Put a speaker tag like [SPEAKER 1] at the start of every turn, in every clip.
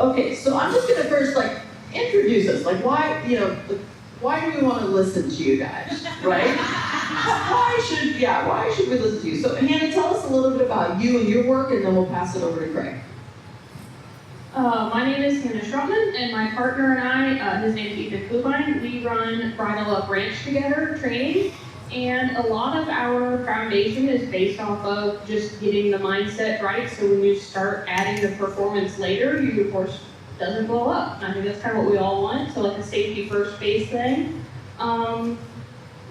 [SPEAKER 1] Okay, so I'm just gonna first like introduce us. Like why, why do we want to listen to you guys, right? Why should we listen to you? So Hannah, tell us a little bit about you and your work, and then we'll pass it over to Craig.
[SPEAKER 2] My name is Hannah Straatmann, and my partner and I, his name is Ethan Klubine, we run Bridle Up Ranch together, training, and a lot of our foundation is based off of just getting the mindset right, so when you start adding the performance later, your horse doesn't blow up. And I think that's kind of what we all want, so like a safety first base thing.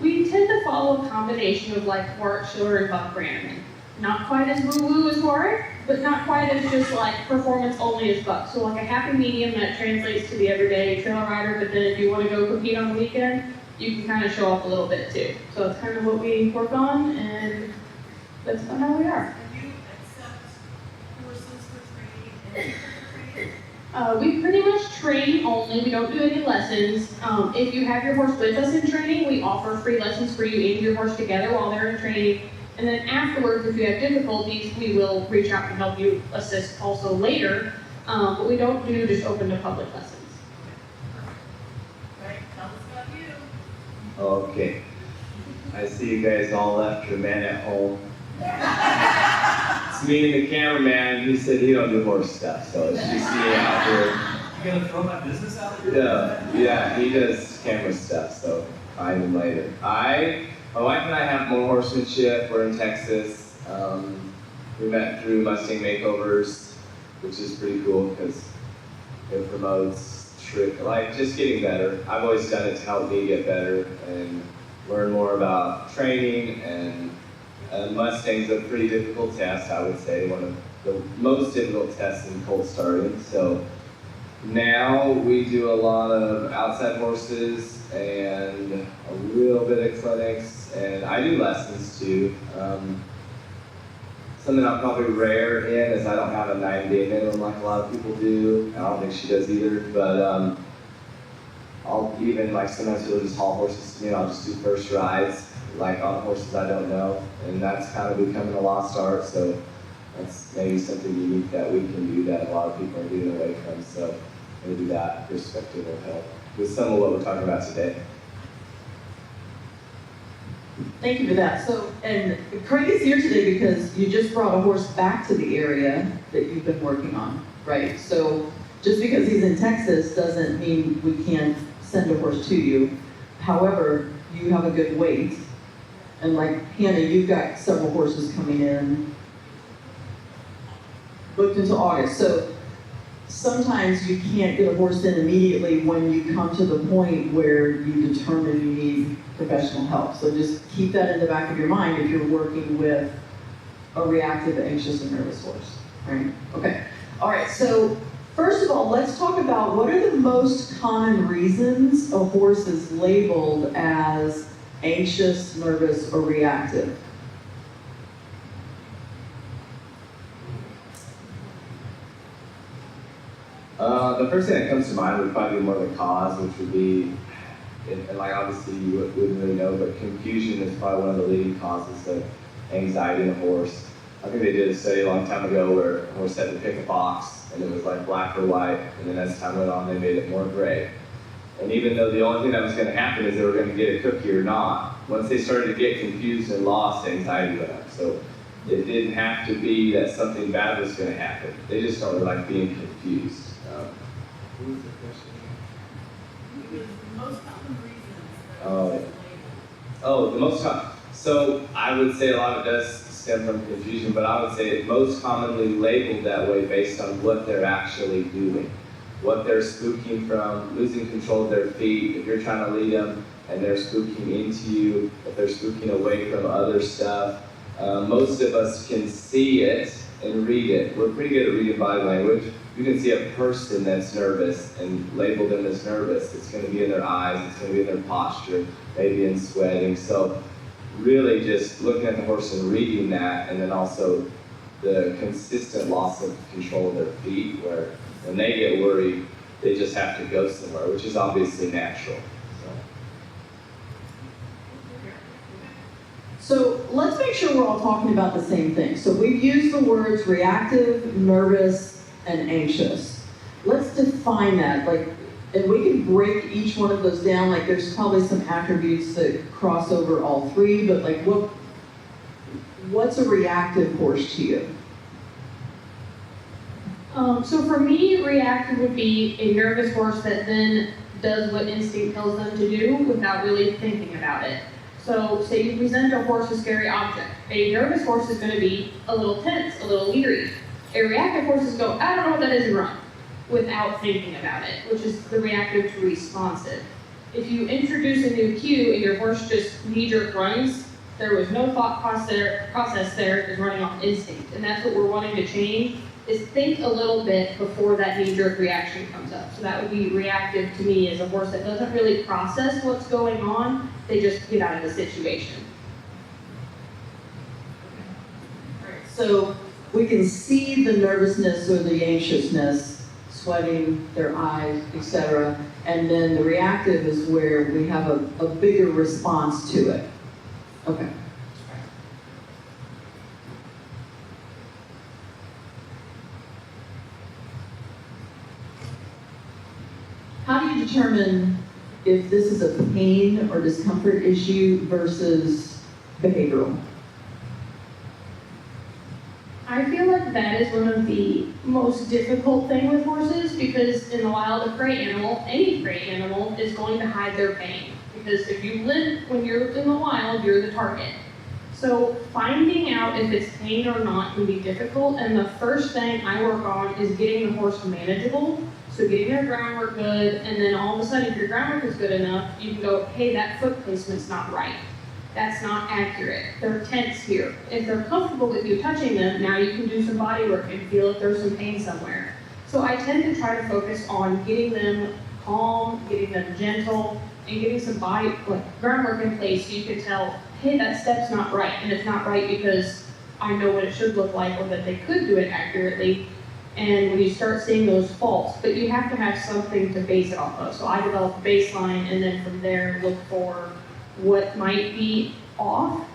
[SPEAKER 2] We tend to follow a combination of like Warwick, Schiller, and Buck Brannaman. Not quite as woo-woo as Warwick, but not quite as just like performance only as Buck. So like a happy medium that translates to the everyday trail rider, but then if you want to go compete on the weekend, you can kind of show off a little bit too. So that's kind of what we work on, and that's kind of how we are.
[SPEAKER 3] Do you accept horses for training and training?
[SPEAKER 2] We pretty much train only. We don't do any lessons. If you have your horse with us in training, we offer free lessons for you and your horse together while they're in training. And then afterwards, if you have difficulties, we will reach out and help you assist also later. But we don't do just open to public lessons.
[SPEAKER 3] Right, tell us about you.
[SPEAKER 4] Okay. I see you guys all left your man at home. It's me and the cameraman. He said he don't do horse stuff, so it's just me out here.
[SPEAKER 5] You gonna throw my business out there?
[SPEAKER 4] Yeah, he does camera stuff, so find him later. My wife and I have Moore horsemanship. We're in Texas. We met through Mustang Makeovers, which is pretty cool because it promotes just getting better. I've always done it to help me get better and learn more about training, and Mustang's a pretty difficult test, I would say, one of the most difficult tests in colt starting. So now we do a lot of outside horses and a little bit of clinics, and I do lessons too. Something I'm probably rare in is I don't have a 9-day minimum like a lot of people do. I don't think she does either, but I'll even sometimes she'll just haul horses to me and I'll just do first rides on horses I don't know, and that's kind of becoming a lost art, so that's maybe something unique that we can do that a lot of people are getting away from, so maybe that perspective will help with some of what we're talking about today.
[SPEAKER 1] Thank you for that. So, and Craig is here today because you just brought a horse back to the area that you've been working on, right? So just because he's in Texas doesn't mean we can't send a horse to you. However, you have a good weight. And like Hannah, you've got several horses coming in, booked until August. So sometimes you can't get a horse in immediately when you come to the point where you determine you need professional help. So just keep that in the back of your mind if you're working with a reactive, anxious, and nervous horse, right? Okay, all right, so first of all, let's talk about what are the most common reasons a horse is labeled as anxious, nervous, or reactive.
[SPEAKER 4] The first thing that comes to mind would probably be more the cause, which would be, and obviously you wouldn't really know, but confusion is probably one of the leading causes of anxiety in a horse. I think they did a study a long time ago where a horse had to pick a box, and it was like black or white, and then as time went on, they made it more gray. And even though the only thing that was going to happen is they were going to get a cookie or not, once they started to get confused and lost, anxiety went up. So it didn't have to be that something bad was going to happen. They just started being confused. What was the question?
[SPEAKER 3] The most common reasons that
[SPEAKER 4] the most common. So I would say a lot of it does stem from confusion, but I would say it's most commonly labeled that way based on what they're actually doing. What they're spooking from, losing control of their feet, if you're trying to lead them and they're spooking into you, if they're spooking away from other stuff. Most of us can see it and read it. We're pretty good at reading body language. You can see a person that's nervous and label them as nervous. It's going to be in their eyes, it's going to be in their posture, maybe in sweating. So really just looking at the horse and reading that, and then also the consistent loss of control of their feet, where when they get worried, they just have to go somewhere, which is obviously natural.
[SPEAKER 1] So let's make sure we're all talking about the same thing. So we've used the words reactive, nervous, and anxious. Let's let's define that, like, and we can break each one of those down, like, there's probably some attributes that cross over all three, but like, what's a reactive horse to you?
[SPEAKER 2] So for me, reactive would be a nervous horse that then does what instinct tells them to do without really thinking about it. So say you present a horse a scary object. A nervous horse is going to be a little tense, a little leery. A reactive horse is go, I don't know what that is, and run, without thinking about it, which is the reactive to responsive. If you introduce a new cue and your horse just knee-jerk runs, there was no thought process there, it's running off instinct. And that's what we're wanting to change, is think a little bit before that knee-jerk reaction comes up. So that would be reactive to me, as a horse that doesn't really process what's going on, they just get out of the situation.
[SPEAKER 1] So we can see the nervousness or the anxiousness, sweating, their eyes, etc. And then the reactive is where we have a bigger response to it. Okay. How do you determine if this is a pain or discomfort issue versus behavioral?
[SPEAKER 2] I feel like that is one of the most difficult thing with horses, because in the wild, a prey animal, any prey animal, is going to hide their pain. Because if you limp when you're in the wild, you're the target. So finding out if it's pain or not can be difficult, and the first thing I work on is getting the horse manageable. So getting their groundwork good, and then all of a sudden, if your groundwork is good enough, you can go, hey, that foot placement's not right. That's not accurate. They're tense here. If they're comfortable with you touching them, now you can do some body work and feel if there's some pain somewhere. So I tend to try to focus on getting them calm, getting them gentle, and getting some body, like, groundwork in place so you can tell, hey, that step's not right. And it's not right because I know what it should look like, or that they could do it accurately. And when you start seeing those faults, but you have to have something to base it off of. So I develop a baseline, and then from there look for what might be off.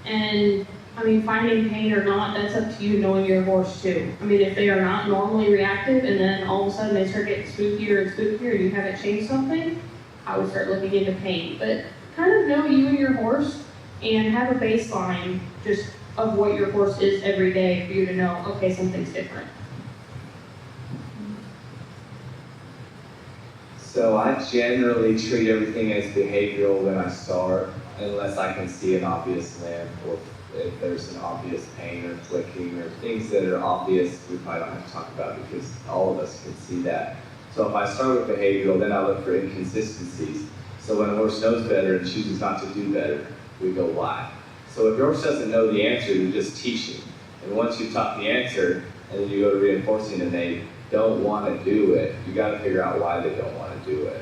[SPEAKER 2] And I mean, finding pain or not, that's up to you, knowing your horse too. I mean, if they are not normally reactive and then all of a sudden they start getting spookier and spookier and you haven't changed something, I would start looking into pain. But kind of know you and your horse and have a baseline just of what your horse is every day for you to know, okay, something's different.
[SPEAKER 4] So I generally treat everything as behavioral when I start, unless I can see an obvious limp, or if there's an obvious pain or clicking or things that are obvious, we probably don't have to talk about because all of us can see that. So if I start with behavioral, then I look for inconsistencies. So when a horse knows better and chooses not to do better, we go why. So if your horse doesn't know the answer, you just teach him. And once you've taught the answer, and then you go to reinforcing and they don't want to do it, you got to figure out why they don't want to do it.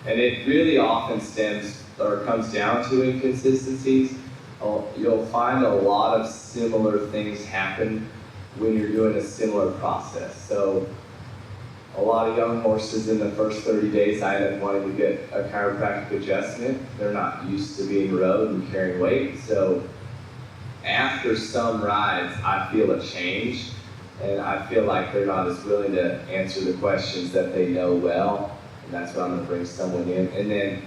[SPEAKER 4] And it really often stems or comes down to inconsistencies. You'll find a lot of similar things happen when you're doing a similar process. So a lot of young horses in the first 30 days, I end up wanting to get a chiropractic adjustment. They're not used to being rode and carrying weight. So after some rides, I feel a change. And I feel like they're not as willing to answer the questions that they know well. And that's when I'm going to bring someone in. And then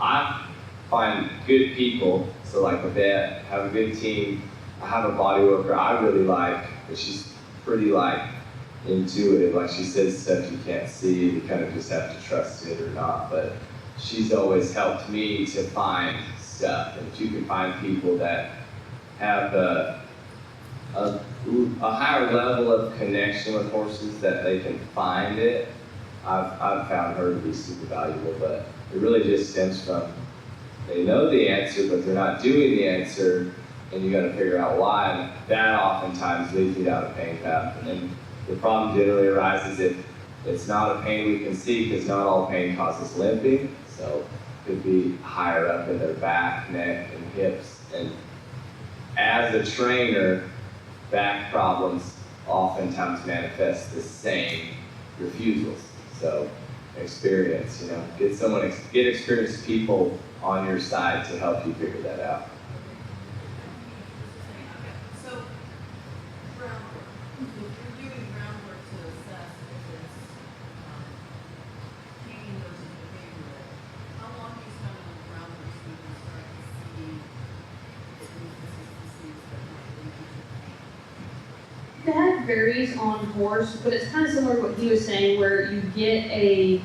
[SPEAKER 4] I find good people, so like a vet, have a good team. I have a body worker I really like, but she's pretty like intuitive. Like she says stuff you can't see, you kind of just have to trust it or not. But she's always helped me to find stuff. And if you can find people that have a higher level of connection with horses, that they can find it, I've found her to be super valuable. But it really just stems from, they know the answer, but they're not doing the answer, and you got to figure out why. And that oftentimes leads you down a pain path. And then the problem generally arises if it's not a pain we can see, because not all pain causes limping. So it could be higher up in their back, neck, and hips. And as a trainer, back problems oftentimes manifest the same refusals. So experience, get experienced people on your side to help you figure that out.
[SPEAKER 3] So, groundwork. If you're doing groundwork to assess if it's
[SPEAKER 2] varies on horse, but it's kind of similar to what he was saying, where you get a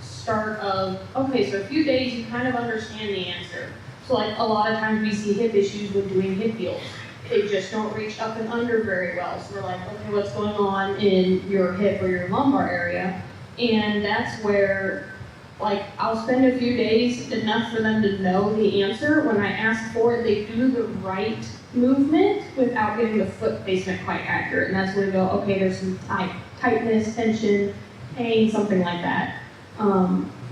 [SPEAKER 2] start of, okay, so a few days you kind of understand the answer. So like a lot of times we see hip issues with doing hip heels. They just don't reach up and under very well. So we're like, okay, what's going on in your hip or your lumbar area? And that's where, like, I'll spend a few days enough for them to know the answer. When I ask for it, they do the right movement without getting the foot placement quite accurate. And that's when we go, okay, there's some tightness, tension, pain, something like that.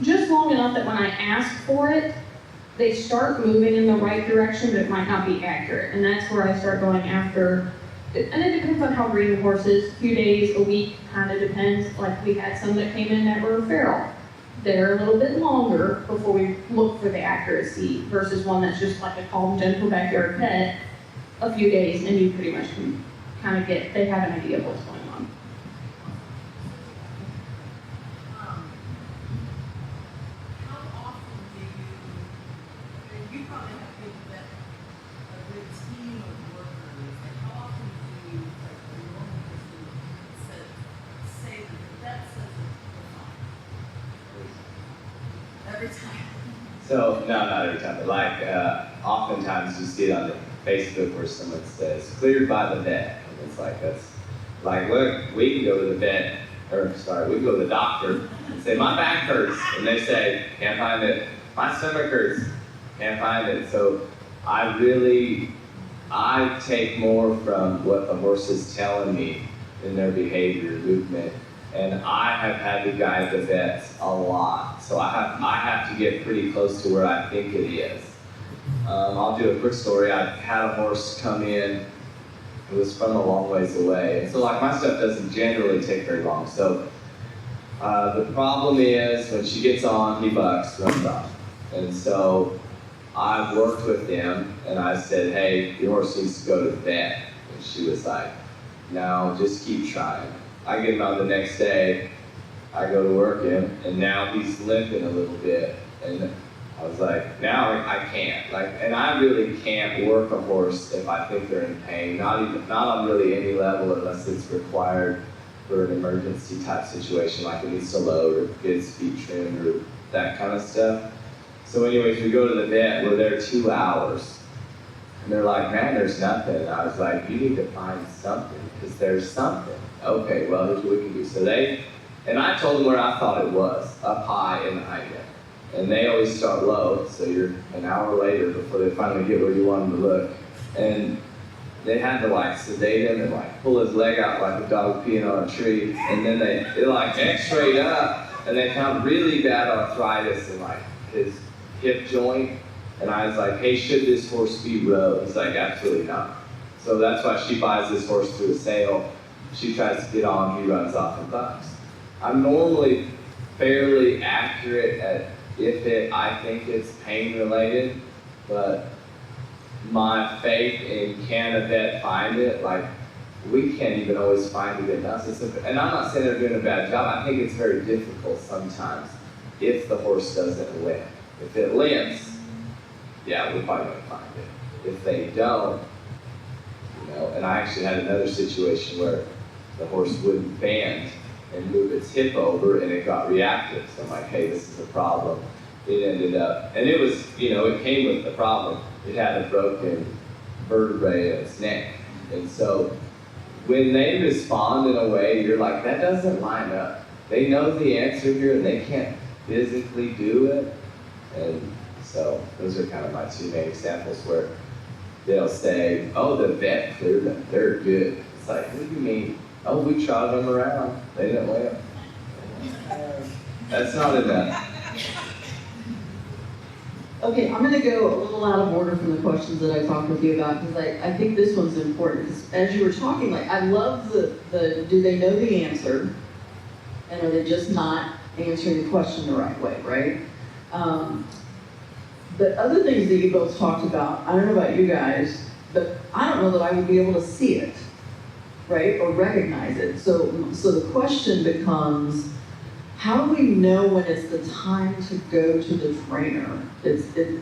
[SPEAKER 2] Just long enough that when I ask for it, they start moving in the right direction, but it might not be accurate. And that's where I start going after, and it depends on how green the horse is. A few days, a week, kind of depends. Like we had some that came in that were feral. They're a little bit longer before we look for the accuracy versus one that's just like a calm, gentle backyard pet. A few days, and you pretty much can kind of they have an idea of what's going on.
[SPEAKER 3] How often do you probably have people that, a good team of workers, like how often do you, like the normal person say that the vet says it's fine? Every time.
[SPEAKER 4] So, no, not every time, but like, oftentimes you see it on the Facebook where someone says, cleared by the vet. And it's like, that's, like, look, we can go to the vet, we can go to the doctor and say, my back hurts. And they say, can't find it. My stomach hurts, can't find it. So I take more from what the horse is telling me in their behavior, movement. And I have had to guide the vets a lot. So I have to get pretty close to where I think it is. I'll do a quick story. I had a horse come in. It was from a long ways away. And so like my stuff doesn't generally take very long. So the problem is when she gets on, he bucks, runs off. And so I worked with him and I said, hey, your horse needs to go to the vet. And she was like, no, just keep trying. I get him on the next day, I go to work him, and now he's limping a little bit. And I was like, now I can't. And I really can't work a horse if I think they're in pain. Not on really any level unless it's required for an emergency type situation, like it needs to load or get its feet trimmed or that kind of stuff. So anyways, we go to the vet, we're there 2 hours. And they're like, man, there's nothing. And I was like, you need to find something, because there's something. Okay, well, here's what we can do. So and I told them where I thought it was, up high in the high neck. And they always start low, so you're an hour later before they finally get where you want them to look. And they had to like sedate him and like pull his leg out like a dog peeing on a tree. And then they like x-rayed up, and they found really bad arthritis in like his hip joint. And I was like, hey, should this horse be rode? He's like, absolutely not. So that's why she buys this horse through a sale. She tries to get on, he runs off and bucks. I'm normally fairly accurate at I think it's pain related, but my faith in can a vet find it, like we can't even always find it in us. And I'm not saying they're doing a bad job, I think it's very difficult sometimes if the horse doesn't limp. If it limps, yeah, we're probably gonna find it. If they don't, and I actually had another situation where the horse wouldn't bend and move its hip over and it got reactive. So I'm like, hey, this is a problem. It ended up, and it was, it came with the problem. It had a broken vertebrae in its neck. And so when they respond in a way, you're like, that doesn't line up. They know the answer here and they can't physically do it. And so those are kind of my two main examples where they'll say, oh, the vet cleared them, they're good. It's like, what do you mean? Oh, we trotted them around, they didn't weigh them. That's not enough.
[SPEAKER 1] Okay, I'm gonna go a little out of order from the questions that I talked with you about, because I think this one's important. As you were talking, I love the do they know the answer? And are they just not answering the question the right way, right? But other things that you both talked about, I don't know about you guys, but I don't know that I would be able to see it, right? Or recognize it. So the question becomes, how do we know when it's the time to go to the trainer?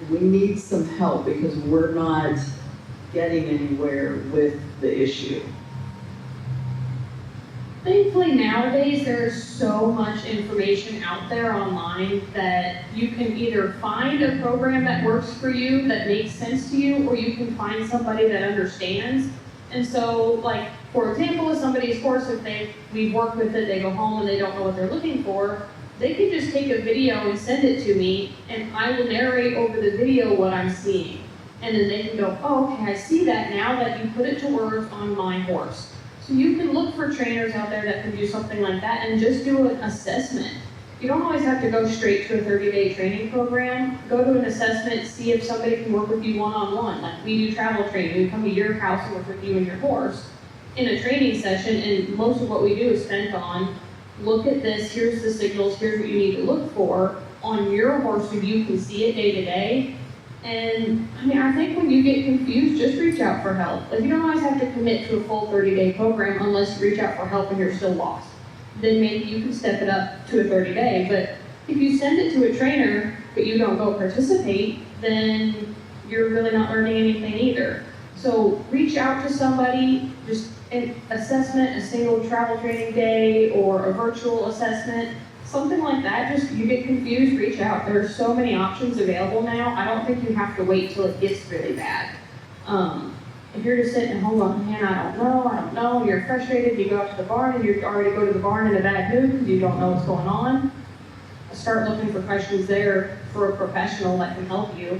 [SPEAKER 1] We need some help because we're not getting anywhere with the issue.
[SPEAKER 2] Thankfully nowadays there's so much information out there online that you can either find a program that works for you, that makes sense to you, or you can find somebody that understands. And so, like, for example, if somebody's horse, we've worked with it, they go home and they don't know what they're looking for, they can just take a video and send it to me, and I will narrate over the video what I'm seeing. And then they can go, oh, okay, I see that now that you put it to words on my horse. So you can look for trainers out there that can do something like that and just do an assessment. You don't always have to go straight to a 30-day training program. Go to an assessment, see if somebody can work with you one-on-one. Like we do travel training, we come to your house and work with you and your horse in a training session, and most of what we do is spent on, look at this, here's the signals, here's what you need to look for on your horse so you can see it day to day. And I mean, I think when you get confused, just reach out for help. Like you don't always have to commit to a full 30-day program unless you reach out for help and you're still lost. Then maybe you can step it up to a 30-day. But if you send it to a trainer, but you don't go participate, then you're really not learning anything either. So reach out to somebody, just an assessment, a single travel training day or a virtual assessment. Something like that, just you get confused, reach out. There are so many options available now. I don't think you have to wait till it gets really bad. If you're just sitting at home going, man, I don't know, and you're frustrated, you go out to the barn and you already go to the barn in a bad mood because you don't know what's going on, start looking for questions there for a professional that can help you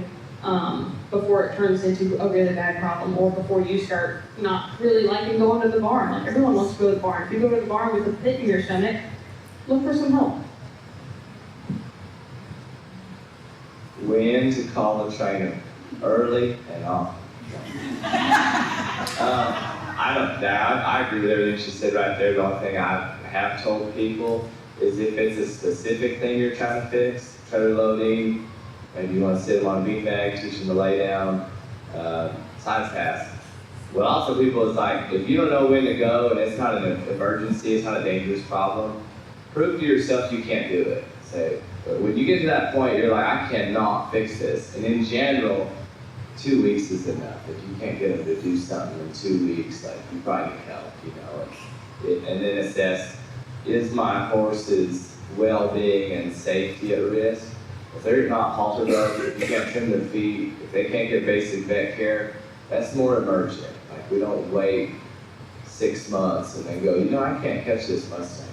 [SPEAKER 2] before it turns into a really bad problem or before you start not really liking going to the barn. Like everyone wants to go to the barn. If you go to the barn with a pit in your stomach, look for some help.
[SPEAKER 4] When to call a trainer, early and often. I agree with everything she said right there. The only thing I have told people is if it's a specific thing you're trying to fix, trailer loading, maybe you want to sit them on a beanbag, teach them to lay down, science pass. What also people is like, if you don't know when to go and it's not an emergency, it's not a dangerous problem, prove to yourself you can't do it. Say, but when you get to that point, you're like, I cannot fix this. And in general, 2 weeks is enough. If you can't get them to do something in 2 weeks, like you probably need help, you know. And then assess, is my horse's well-being and safety at risk? If they're not halter broke, if you can't trim their feet, if they can't get basic vet care, that's more emergent. Like we don't wait 6 months and then go, you know, I can't catch this Mustang.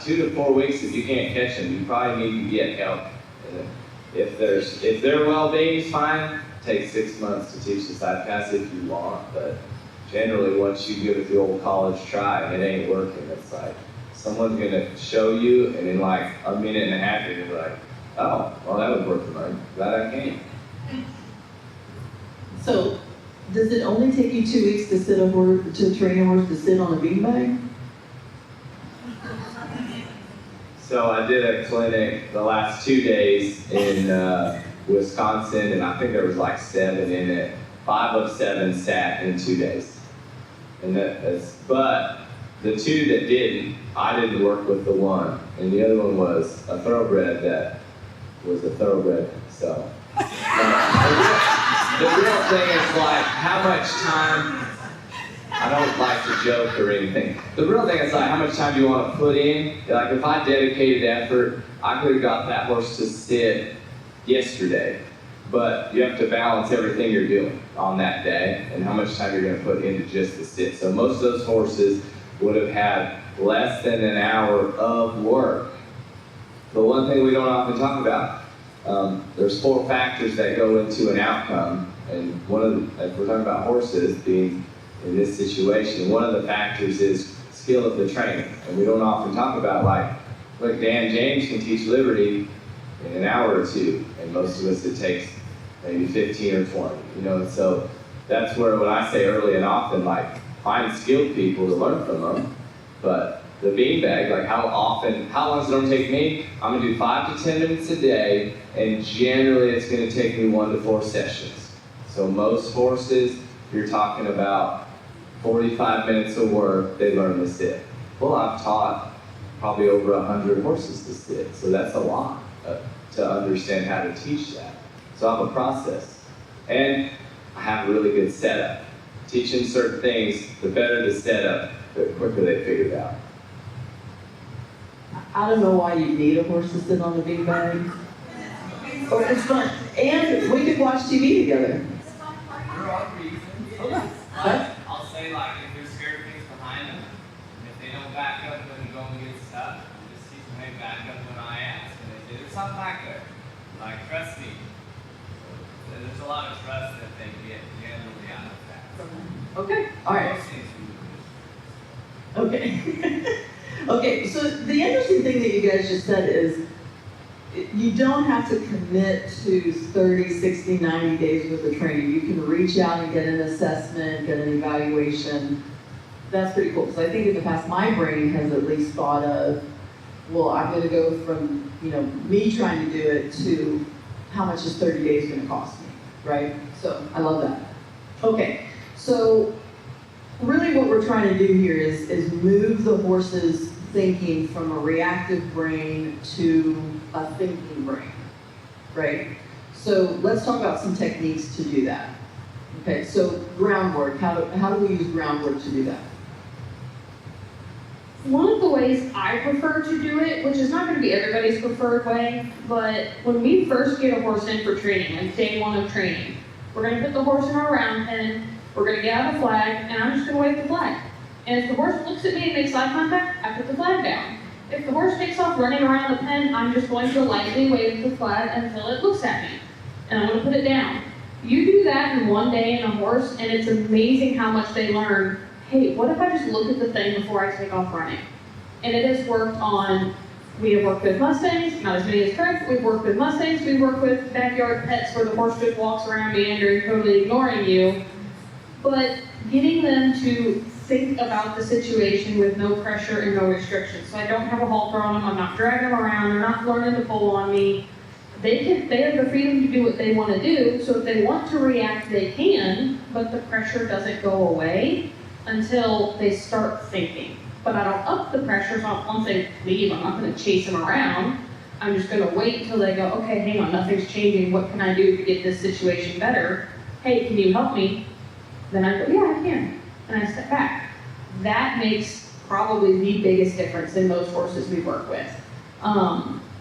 [SPEAKER 4] 2 to 4 weeks, if you can't catch them, you probably need to get help. And if their well-being is fine, take 6 months to teach the side pass if you want. But generally, once you give it the old college try and it ain't working, it's like someone's gonna show you, and in like a minute and a half, you're gonna be like, oh, well, that was worth the money. Glad I came.
[SPEAKER 1] So, does it only take you 2 weeks to train a horse to sit on a beanbag?
[SPEAKER 4] So I did a clinic the last 2 days in Wisconsin, and I think there was like 7 in it. 5 of 7 sat in 2 days. And but the 2 that didn't, I didn't work with the one, and the other one was a thoroughbred that was a thoroughbred. So the real thing is like how much time. I don't like to joke or anything. The real thing is like how much time do you want to put in? Like if I dedicated effort, I could have got that horse to sit yesterday. But you have to balance everything you're doing on that day and how much time you're going to put into just the sit. So most of those horses would have had less than an hour of work. But one thing we don't often talk about, there's 4 factors that go into an outcome. And one of them, if we're talking about horses being in this situation, one of the factors is skill of the trainer. And we don't often talk about like, look, Dan James can teach Liberty in an hour or 2, and most of us it takes maybe 15 or 20, you know. And so that's where when I say early and often, like find skilled people to learn from them. But the beanbag, like how long is it gonna take me? I'm gonna do 5 to 10 minutes a day, and generally it's gonna take me 1 to 4 sessions. So most horses, you're talking about 45 minutes of work, they learn to sit. Well, I've taught probably over 100 horses to sit, so that's a lot to understand how to teach that. So I have a process, and I have a really good setup. Teaching certain things, the better the setup, the quicker they figure it out.
[SPEAKER 1] I don't know why you need a horse to sit on the big bag. Or it's fun. And we could watch TV together.
[SPEAKER 5] There are reasons.
[SPEAKER 1] What?
[SPEAKER 6] I'll say, like, if there's scared things behind them, and if they don't back up when the going gets tough, you just teach them, hey, back up when I ask. And they say, there's something back there. Like, trust me. So there's a lot of trust that they get generally out of that.
[SPEAKER 1] Okay, all right.
[SPEAKER 6] Most things we do.
[SPEAKER 1] Okay. Okay, so the interesting thing that you guys just said is you don't have to commit to 30, 60, 90 days worth of training. You can reach out and get an assessment, get an evaluation. That's pretty cool. So I think in the past, my brain has at least thought of, well, I'm going to go from, me trying to do it to how much is 30 days going to cost me, right? So I love that. Okay, so really what we're trying to do here is move the horse's thinking from a reactive brain to a thinking brain, right? So let's talk about some techniques to do that. Okay, so groundwork, how do we use groundwork to do that?
[SPEAKER 2] One of the ways I prefer to do it, which is not going to be everybody's preferred way, but when we first get a horse in for training, like day one of training, we're going to put the horse in our round pen, we're going to get out the flag, and I'm just going to wave the flag. And if the horse looks at me and makes eye contact, I put the flag down. If the horse takes off running around the pen, I'm just going to lightly wave the flag until it looks at me. And I'm going to put it down. You do that in one day in a horse, and it's amazing how much they learn. Hey, what if I just look at the thing before I take off running? And it has worked on, we have worked with Mustangs, not as many as Craig, we've worked with Mustangs, we've worked with backyard pets where the horse just walks around meandering, totally ignoring you. But getting them to think about the situation with no pressure and no restrictions. So I don't have a halter on them, I'm not dragging them around, they're not learning to pull on me. They have the freedom to do what they want to do, so if they want to react, they can, but the pressure doesn't go away until they start thinking. But I don't up the pressure, so once they leave, I'm not going to chase them around. I'm just going to wait until they go, okay, hang on, nothing's changing, what can I do to get this situation better? Hey, can you help me? Then I go, yeah, I can. And I step back. That makes probably the biggest difference in most horses we work with.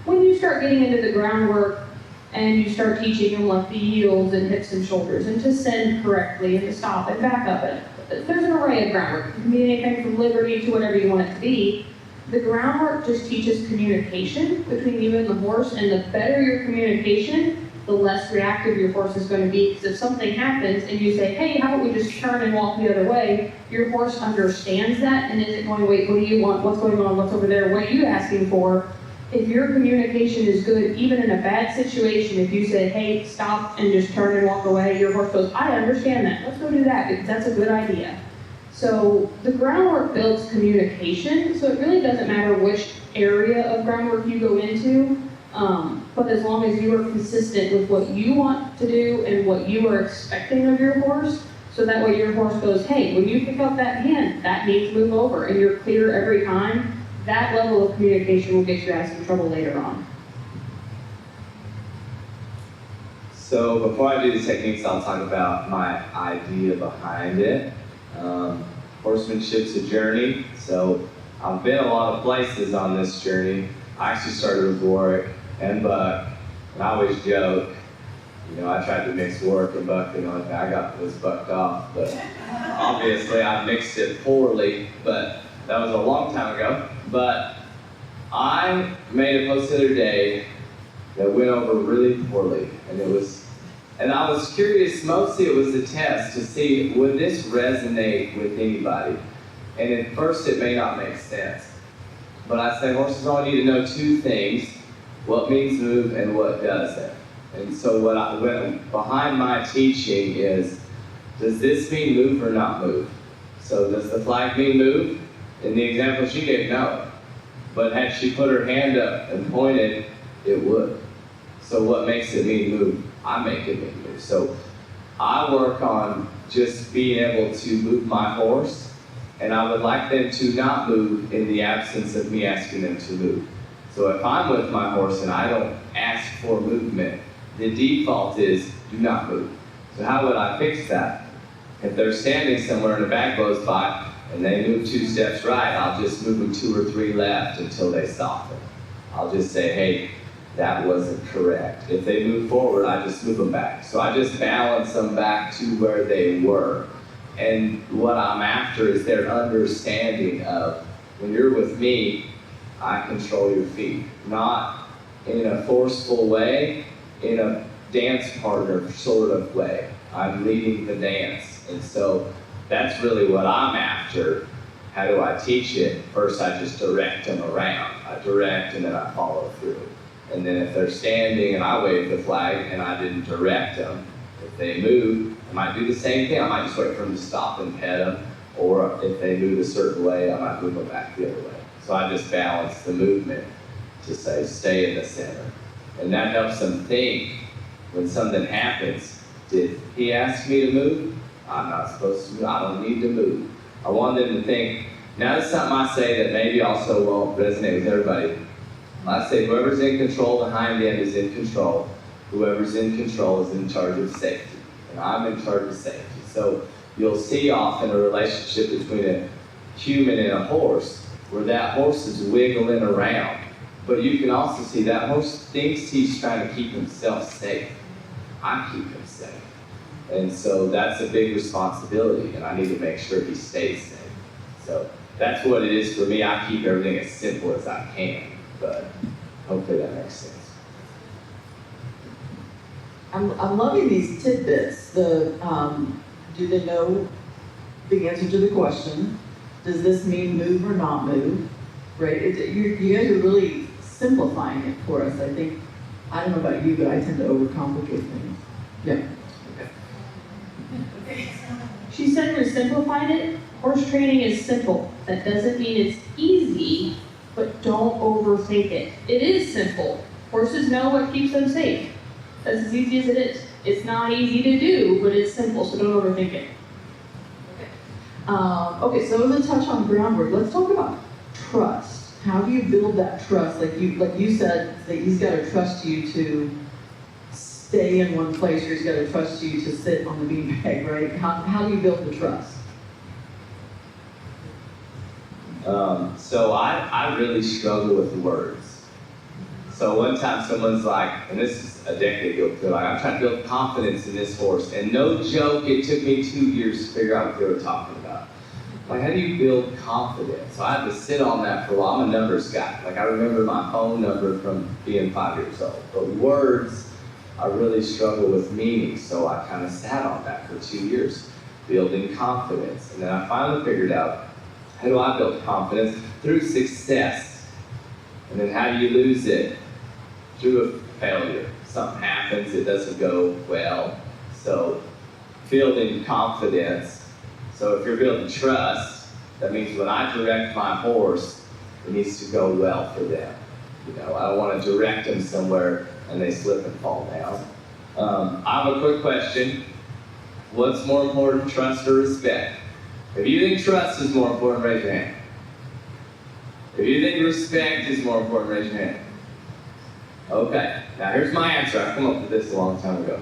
[SPEAKER 2] When you start getting into the groundwork and you start teaching them like the yields and hips and shoulders and to send correctly and to stop and back up, and there's an array of groundwork. It can be anything from liberty to whatever you want it to be. The groundwork just teaches communication between you and the horse, and the better your communication, the less reactive your horse is going to be. Because if something happens and you say, hey, how about we just turn and walk the other way, your horse understands that and isn't going, wait, what do you want? What's going on? What's over there? What are you asking for? If your communication is good, even in a bad situation, if you say, hey, stop and just turn and walk away, your horse goes, I understand that. Let's go do that because that's a good idea. So the groundwork builds communication, so it really doesn't matter which area of groundwork you go into. But as long as you are consistent with what you want to do and what you are expecting of your horse, so that way your horse goes, hey, when you pick up that hand, that needs to move over, and you're clear every time, that level of communication will get you out of some trouble later on.
[SPEAKER 4] So before I do the techniques, I'll talk about my idea behind it. Horsemanship's a journey, so I've been a lot of places on this journey. I actually started with Warwick and Buck, and I always joke, I tried to mix Warwick and Buck, and I was bucked off, but obviously I mixed it poorly, but that was a long time ago. But I made a post the other day that went over really poorly, and I was curious, mostly it was a test to see, would this resonate with anybody? And at first it may not make sense. But I say horses only need to know two things, what means move and what doesn't. And so what I went behind my teaching is, does this mean move or not move? So does the flag mean move? In the example she gave, no. But had she put her hand up and pointed, it would. So what makes it mean move? I make it mean move. So I work on just being able to move my horse, and I would like them to not move in the absence of me asking them to move. So if I'm with my horse and I don't ask for movement, the default is do not move. So how would I fix that? If they're standing somewhere and a bag blows by, and they move 2 steps right, I'll just move them 2 or 3 left until they soften. I'll just say, hey, that wasn't correct. If they move forward, I just move them back. So I just balance them back to where they were. And what I'm after is their understanding of, when you're with me, I control your feet. Not in a forceful way, in a dance partner sort of way. I'm leading the dance. And so that's really what I'm after. How do I teach it? First, I just direct them around. I direct and then I follow through. And then if they're standing and I wave the flag and I didn't direct them, if they move, I might do the same thing. I might just wait for them to stop and pet them. Or if they move a certain way, I might move them back the other way. So I just balance the movement to say, stay in the center. And that helps them think when something happens, did he ask me to move? I'm not supposed to move. I don't need to move. I want them to think, now that's something I say that maybe also won't resonate with everybody. I say whoever's in control, the hind end is in control. Whoever's in control is in charge of safety. And I'm in charge of safety. So you'll see often a relationship between a human and a horse where that horse is wiggling around. But you can also see that horse thinks he's trying to keep himself safe. I keep him safe. And so that's a big responsibility, and I need to make sure he stays safe. So that's what it is for me. I keep everything as simple as I can, but hopefully that makes sense.
[SPEAKER 1] I'm loving these tidbits. Do they know the answer to the question? Does this mean move or not move? Right? You guys are really simplifying it for us. I think, I don't know about you, but I tend to overcomplicate things. Yeah.
[SPEAKER 2] She said we simplified it. Horse training is simple. That doesn't mean it's easy, but don't overthink it. It is simple. Horses know what keeps them safe. That's as easy as it is. It's not easy to do, but it's simple, so don't overthink it.
[SPEAKER 1] Okay, so as a touch on groundwork, let's talk about trust. How do you build that trust? Like you said, that he's got to trust you to stay in one place, or he's got to trust you to sit on the beanbag, right? How do you build the trust?
[SPEAKER 4] So I really struggle with words. So one time someone's like, and this is a decade ago, they're like, I'm trying to build confidence in this horse. And no joke, it took me 2 years to figure out what they were talking about. Like, how do you build confidence? So I had to sit on that for a while. I'm a numbers guy. Like, I remember my phone number from being 5 years old. But words, I really struggle with meaning. So I kind of sat on that for 2 years, building confidence. And then I finally figured out, how do I build confidence? Through success. And then how do you lose it? Through a failure. Something happens, it doesn't go well. So building confidence. So if you're building trust, that means when I direct my horse, it needs to go well for them. You know, I don't want to direct them somewhere and they slip and fall down. I have a quick question. What's more important, trust or respect? If you think trust is more important, raise your hand. If you think respect is more important, raise your hand. Okay, now here's my answer. I came up with this a long time ago.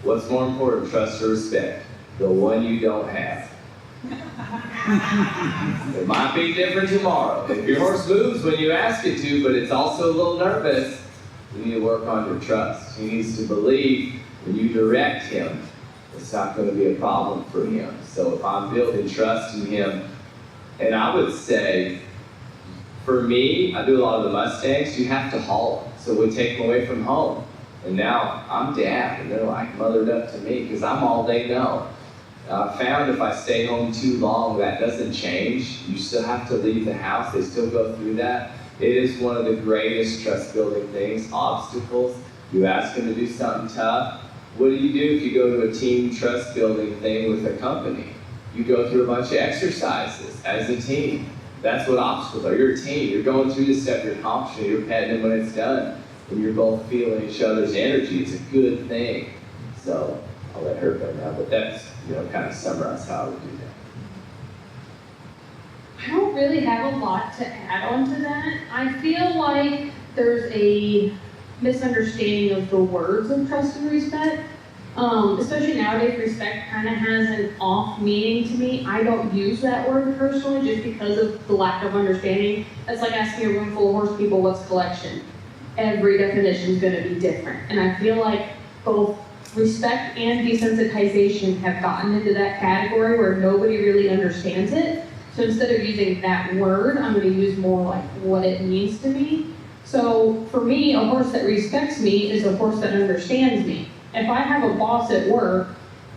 [SPEAKER 4] What's more important, trust or respect? The one you don't have. It might be different tomorrow. If your horse moves when you ask it to, but it's also a little nervous, you need to work on your trust. He needs to believe when you direct him, it's not going to be a problem for him. So if I'm building trust in him, and I would say, for me, I do a lot of the Mustangs, you have to haul them. So we take them away from home. And now I'm dad, and they're like mothered up to me because I'm all they know. I found if I stay home too long, that doesn't change. You still have to leave the house. They still go through that. It is one of the greatest trust-building things, obstacles. You ask them to do something tough. What do you do if you go to a team trust-building thing with a company? You go through a bunch of exercises as a team. That's what obstacles are. You're a team. You're going through this stuff. You're accomplishing it. You're petting them when it's done. And you're both feeling each other's energy. It's a good thing. So I'll let her go now. But that's, kind of summarize how I would do that.
[SPEAKER 2] I don't really have a lot to add on to that. I feel like there's a misunderstanding of the words of trust and respect. Especially nowadays, respect kind of has an off meaning to me. I don't use that word personally just because of the lack of understanding. It's like asking a room full of horse people what's collection. Every definition is going to be different. And I feel like both respect and desensitization have gotten into that category where nobody really understands it. So instead of using that word, I'm going to use more like what it means to me. So for me, a horse that respects me is a horse that understands me. If I have a boss at work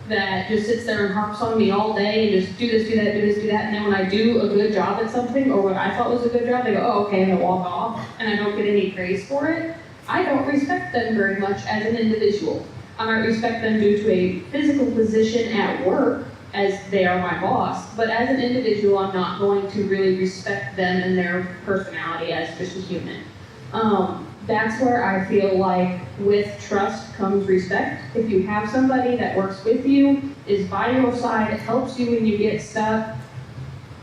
[SPEAKER 2] that just sits there and harps on me all day and just do this, do that, do this, do that, and then when I do a good job at something or what I thought was a good job, they go, oh, okay, and they walk off, and I don't get any praise for it, I don't respect them very much as an individual. I might respect them due to a physical position at work, as they are my boss, but as an individual, I'm not going to really respect them and their personality as just a human. That's where I feel like with trust comes respect. If you have somebody that works with you, is by your side, helps you when you get stuck,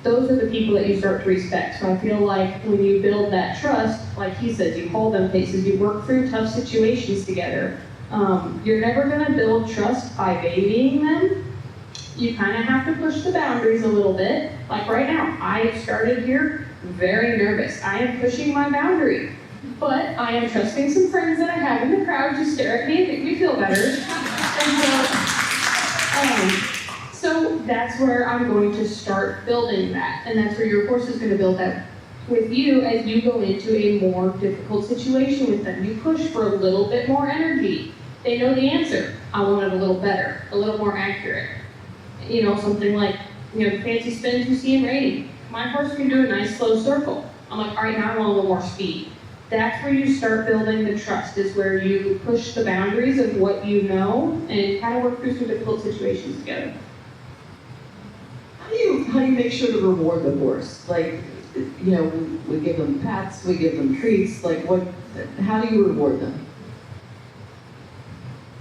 [SPEAKER 2] those are the people that you start to respect. So I feel like when you build that trust, like he said, you hold them places, you work through tough situations together. You're never gonna build trust by babying them. You kind of have to push the boundaries a little bit. Like right now, I started here very nervous. I am pushing my boundary. But I am trusting some friends that I have in the crowd to stare at me and make me feel better. And so that's where I'm going to start building that. And that's where your horse is going to build that with you as you go into a more difficult situation with them. You push for a little bit more energy. They know the answer. I want it a little better, a little more accurate. You know, something like, you know, the fancy spins you see in reining. My horse can do a nice slow circle. I'm like, all right, now I want a little more speed. That's where you start building the trust, is where you push the boundaries of what you know and kind of work through some difficult situations together.
[SPEAKER 1] How do you make sure to reward the horse? Like, you know, we give them pats, we give them treats, like how do you reward them?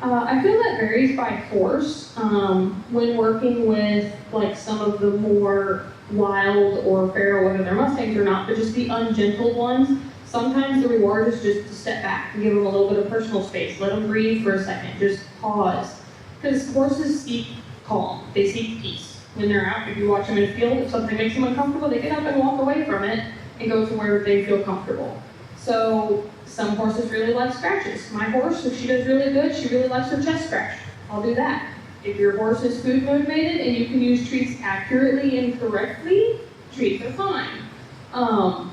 [SPEAKER 2] I feel that varies by horse. When working with like some of the more wild or feral, whether they're Mustangs or not, but just the ungentled ones, sometimes the reward is just to step back and give them a little bit of personal space. Let them breathe for a second. Just pause. Because horses seek calm. They seek peace. When they're out, if you watch them in a field, if something makes them uncomfortable, they get up and walk away from it and go to where they feel comfortable. So some horses really like scratches. My horse, if she does really good, she really likes her chest scratched. I'll do that. If your horse is food motivated and you can use treats accurately and correctly, treats are fine.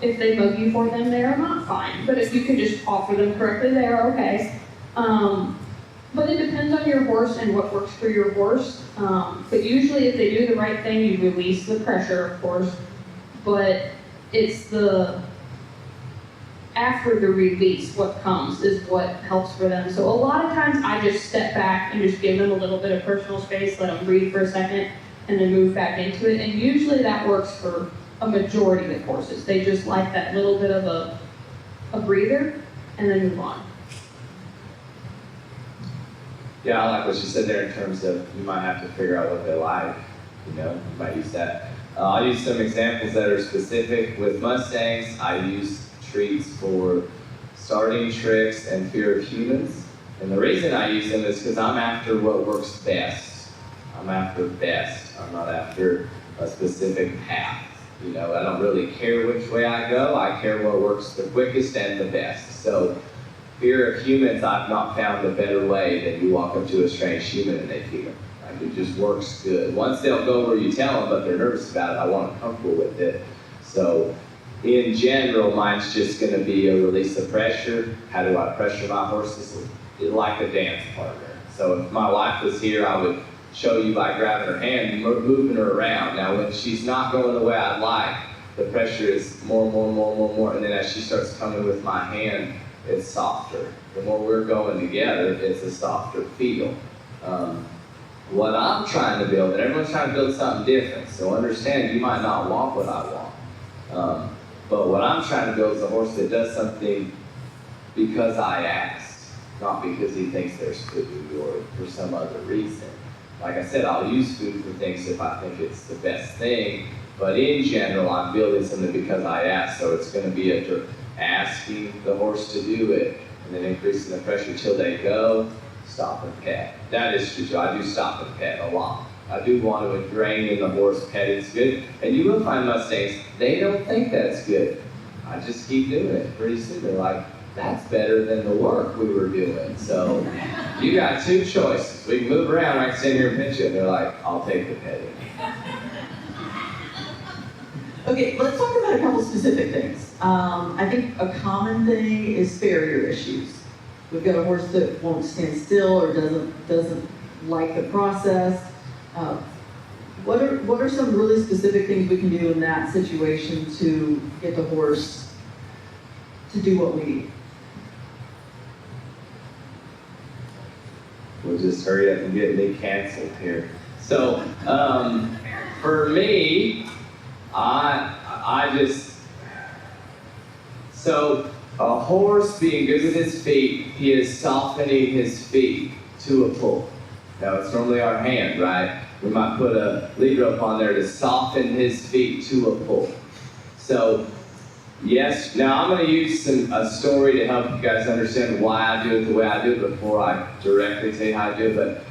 [SPEAKER 2] If they bug you for them, they are not fine. But if you can just offer them correctly, they are okay. But it depends on your horse and what works for your horse. But usually if they do the right thing, you release the pressure, of course. But it's after the release, what comes is what helps for them. So a lot of times I just step back and just give them a little bit of personal space, let them breathe for a second, and then move back into it. And usually that works for a majority of horses. They just like that little bit of a breather and then move on.
[SPEAKER 4] Yeah, I like what you said there in terms of you might have to figure out what they like. You know, you might use that. I'll use some examples that are specific. With Mustangs, I use treats for starting tricks and fear of humans. And the reason I use them is because I'm after what works best. I'm after best. I'm not after a specific path. You know, I don't really care which way I go. I care what works the quickest and the best. So, fear of humans, I've not found a better way than you walk up to a strange human and they fear. Like, it just works good. Once they'll go where you tell them, but they're nervous about it, I want them comfortable with it. So, in general, mine's just going to be a release of pressure. How do I pressure my horses? Like a dance partner. So, if my wife was here, I would show you by grabbing her hand and moving her around. Now, when she's not going the way I'd like, the pressure is more, and then as she starts coming with my hand, it's softer. The more we're going together, it's a softer feel. What I'm trying to build, and everyone's trying to build something different, so understand you might not want what I want. But what I'm trying to build is a horse that does something because I asked, not because he thinks there's food or for some other reason. Like I said, I'll use food for things if I think it's the best thing, but in general, I'm building something because I asked, so it's going to be asking the horse to do it, and then increasing the pressure till they go, stop and pet. That is true. I do stop and pet a lot. I do want to ingrain in the horse petting's good. And you will find Mustangs, they don't think that's good. I just keep doing it. Pretty soon they're like, that's better than the work we were doing. So you got two choices. We can move around, I can sit here and pinch you. And they're like, I'll take the petting.
[SPEAKER 1] Okay, let's talk about a couple specific things. I think a common thing is farrier issues. We've got a horse that won't stand still or doesn't like the process. What are some really specific things we can do in that situation to get the horse to do what we need?
[SPEAKER 4] We'll just hurry up and get me canceled here. So, for me, so a horse being good with his feet, he is softening his feet to a pull. Now it's normally our hand, right? We might put a lead rope on there to soften his feet to a pull. So, yes, now I'm going to use a story to help you guys understand why I do it the way I do it before I directly tell you how I do it. But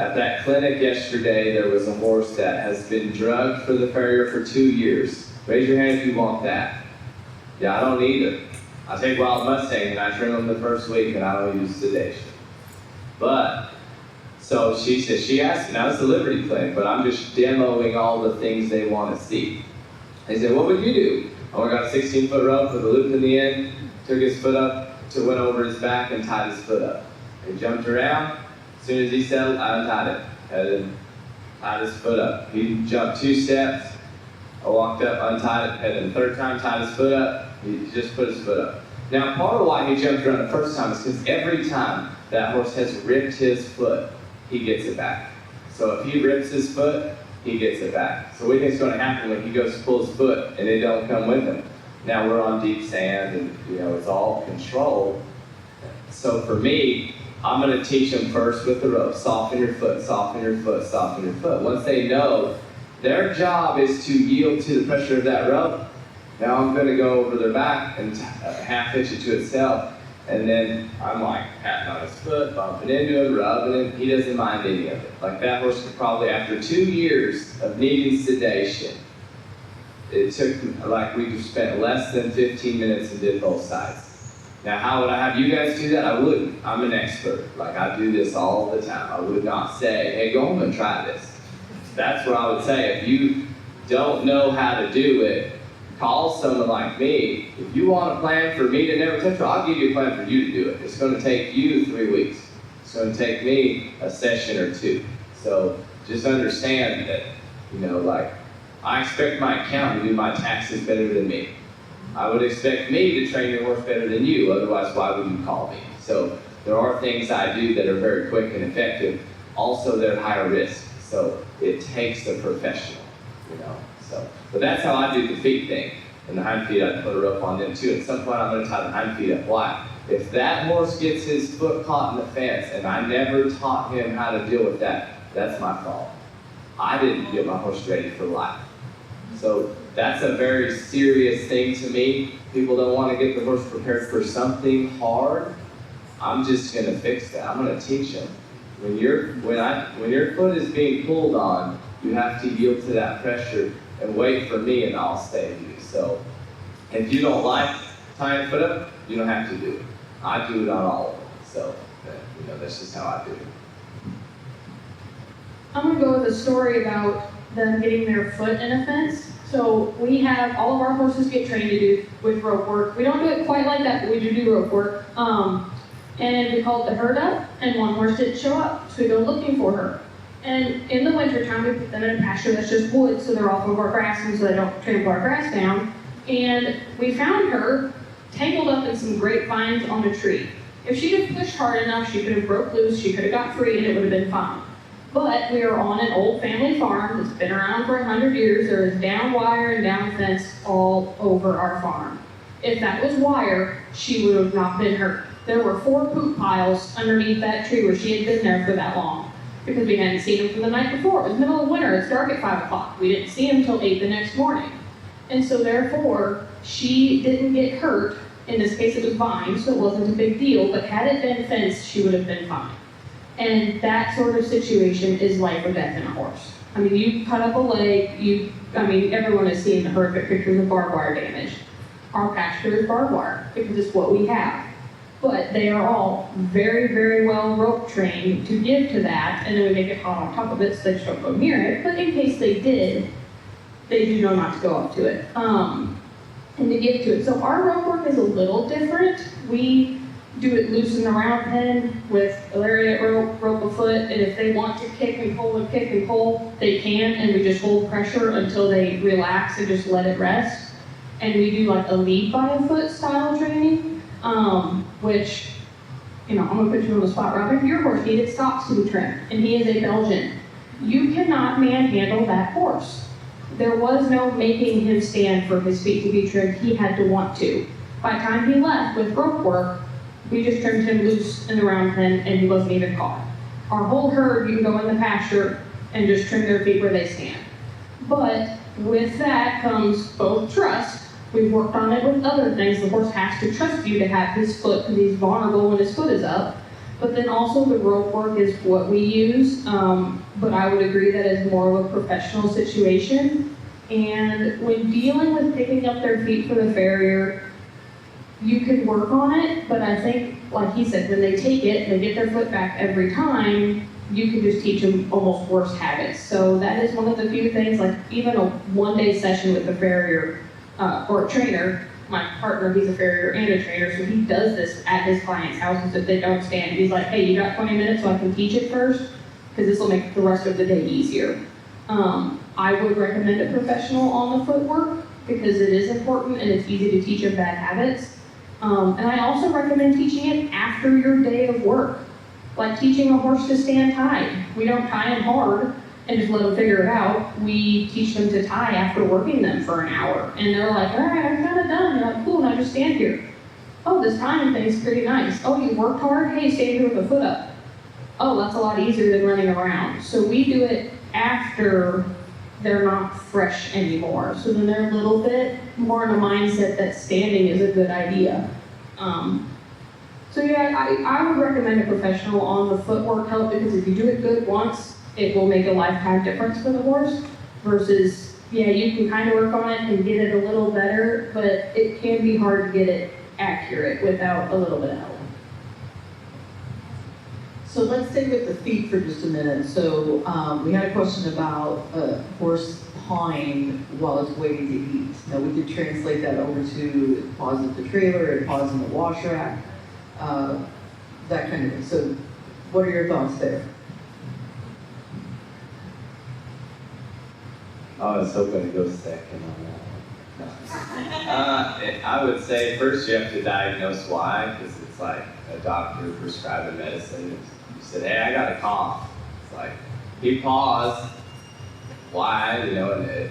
[SPEAKER 4] at that clinic yesterday, there was a horse that has been drugged for the farrier for 2 years. Raise your hand if you want that. Yeah, I don't either. I take Wild Mustang and I trim them the first week and I don't use sedation. But, so she said, she asked, now it's the Liberty Clinic, but I'm just demoing all the things they want to see. They said, what would you do? Oh, I got a 16-foot rope with a loop in the end, took his foot up, went over his back and tied his foot up. He jumped around. As soon as he settled, I untied it. Headed, tied his foot up. He jumped 2 steps. I walked up, untied it, and then the third time tied his foot up. He just put his foot up. Now, part of why he jumped around the first time is because every time that horse has ripped his foot, he gets it back. So if he rips his foot, he gets it back. So what do you think's going to happen when he goes to pull his foot and it don't come with him? Now we're on deep sand and it's all controlled. So for me, I'm going to teach them first with the rope. Soften your foot, soften your foot, soften your foot. Once they know their job is to yield to the pressure of that rope, now I'm going to go over their back and half hitch it to itself. And then I'm like patting on his foot, bumping into him, rubbing him. He doesn't mind any of it. Like that horse could probably, after 2 years of needing sedation, it took, like we just spent less than 15 minutes and did both sides. Now, how would I have you guys do that? I wouldn't. I'm an expert. Like I do this all the time. I would not say, hey, go home and try this. That's what I would say. If you don't know how to do it, call someone like me. If you want a plan for me to never touch her, I'll give you a plan for you to do it. It's going to take you 3 weeks. It's going to take me a session or 2. So just understand that, like, I expect my accountant to do my taxes better than me. I would expect me to train your horse better than you, otherwise why would you call me? So there are things I do that are very quick and effective. Also, they're higher risk. So it takes a professional, But that's how I do the feet thing. And the hind feet, I put a rope on them too. At some point, I'm going to tie the hind feet up. Why? If that horse gets his foot caught in the fence and I never taught him how to deal with that, that's my fault. I didn't get my horse ready for life. So that's a very serious thing to me. People don't want to get the horse prepared for something hard. I'm just going to fix that. I'm going to teach him. When your foot is being pulled on, you have to yield to that pressure and wait for me and I'll save you. So if you don't like tying foot up, you don't have to do it. I do it on all of them. So that's just how I do it.
[SPEAKER 2] I'm going to go with a story about them getting their foot in a fence. So we have all of our horses get trained to do with rope work. We don't do it quite like that, but we do rope work. And we called the herd up, and one horse didn't show up, so we go looking for her. And in the wintertime, we put them in a pasture that's just wood, so they're off of our grass, and so they don't trample our grass down. And we found her tangled up in some grapevines on a tree. If she'd have pushed hard enough, she could have broke loose, she could have got free, and it would have been fine. But we are on an old family farm that's been around for 100 years. There is down wire and down fence all over our farm. If that was wire, she would have not been hurt. There were 4 poop piles underneath that tree where she had been there for that long because we hadn't seen him from the night before. It was middle of winter. It's dark at 5 o'clock. We didn't see him until 8 the next morning. And so therefore, she didn't get hurt. In this case, it was vine, so it wasn't a big deal. But had it been fenced, she would have been fine. And that sort of situation is life or death in a horse. I mean, you cut up a leg, everyone has seen the horrific pictures of barbed wire damage. Our pasture is barbed wire because it's what we have. But they are all very, very well rope trained to give to that, and then we make it hot on top of it so they just don't go near it. But in case they did, they do know not to go up to it. And to give to it. So our rope work is a little different. We do it loose in the round pen with a lariat rope a foot, and if they want to kick and pull, they can, and we just hold pressure until they relax and just let it rest. And we do like a lead by a foot style training, which, I'm gonna put you on the spot, Robin. Your horse needed stops to be trimmed, and he is a Belgian. You cannot manhandle that horse. There was no making him stand for his feet to be trimmed. He had to want to. By the time he left with rope work, we just trimmed him loose in the round pen, and he wasn't even caught. Our whole herd, you can go in the pasture and just trim their feet where they stand. But with that comes both trust. We've worked on it with other things. The horse has to trust you to have his foot, because he's vulnerable when his foot is up. But then also the rope work is what we use. But I would agree that is more of a professional situation. And when dealing with picking up their feet for the farrier, you can work on it, but I think, like he said, when they take it, they get their foot back every time, you can just teach them almost worse habits. So that is one of the few things, like even a one-day session with a farrier or a trainer. My partner, he's a farrier and a trainer, so he does this at his clients' houses if they don't stand. He's like, hey, you got 20 minutes so I can teach it first? Because this will make the rest of the day easier. I would recommend a professional on the footwork because it is important and it's easy to teach them bad habits. And I also recommend teaching it after your day of work. Like teaching a horse to stand tied. We don't tie them hard and just let them figure it out. We teach them to tie after working them for an hour. And they're like, all right, I'm kind of done. You're like, cool, now just stand here. Oh, this tying thing's pretty nice. Oh, you worked hard? Hey, stand here with a foot up. Oh, that's a lot easier than running around. So we do it after they're not fresh anymore. So then they're a little bit more in a mindset that standing is a good idea. So yeah, I would recommend a professional on the footwork help, because if you do it good once, it will make a lifetime difference for the horse, versus, yeah, you can kind of work on it and get it a little better, but it can be hard to get it accurate without a little bit of help.
[SPEAKER 1] So let's stay with the feet for just a minute. So we had a question about a horse pawing while it's waiting to eat. Now we could translate that over to it paws at the trailer, it paws in the wash rack, that kind of thing. So what are your thoughts there?
[SPEAKER 4] I was hoping to go second on that one. I would say first you have to diagnose why, because it's like a doctor prescribing medicine. You said, hey, I got a cough. It's like, he paused. Why? And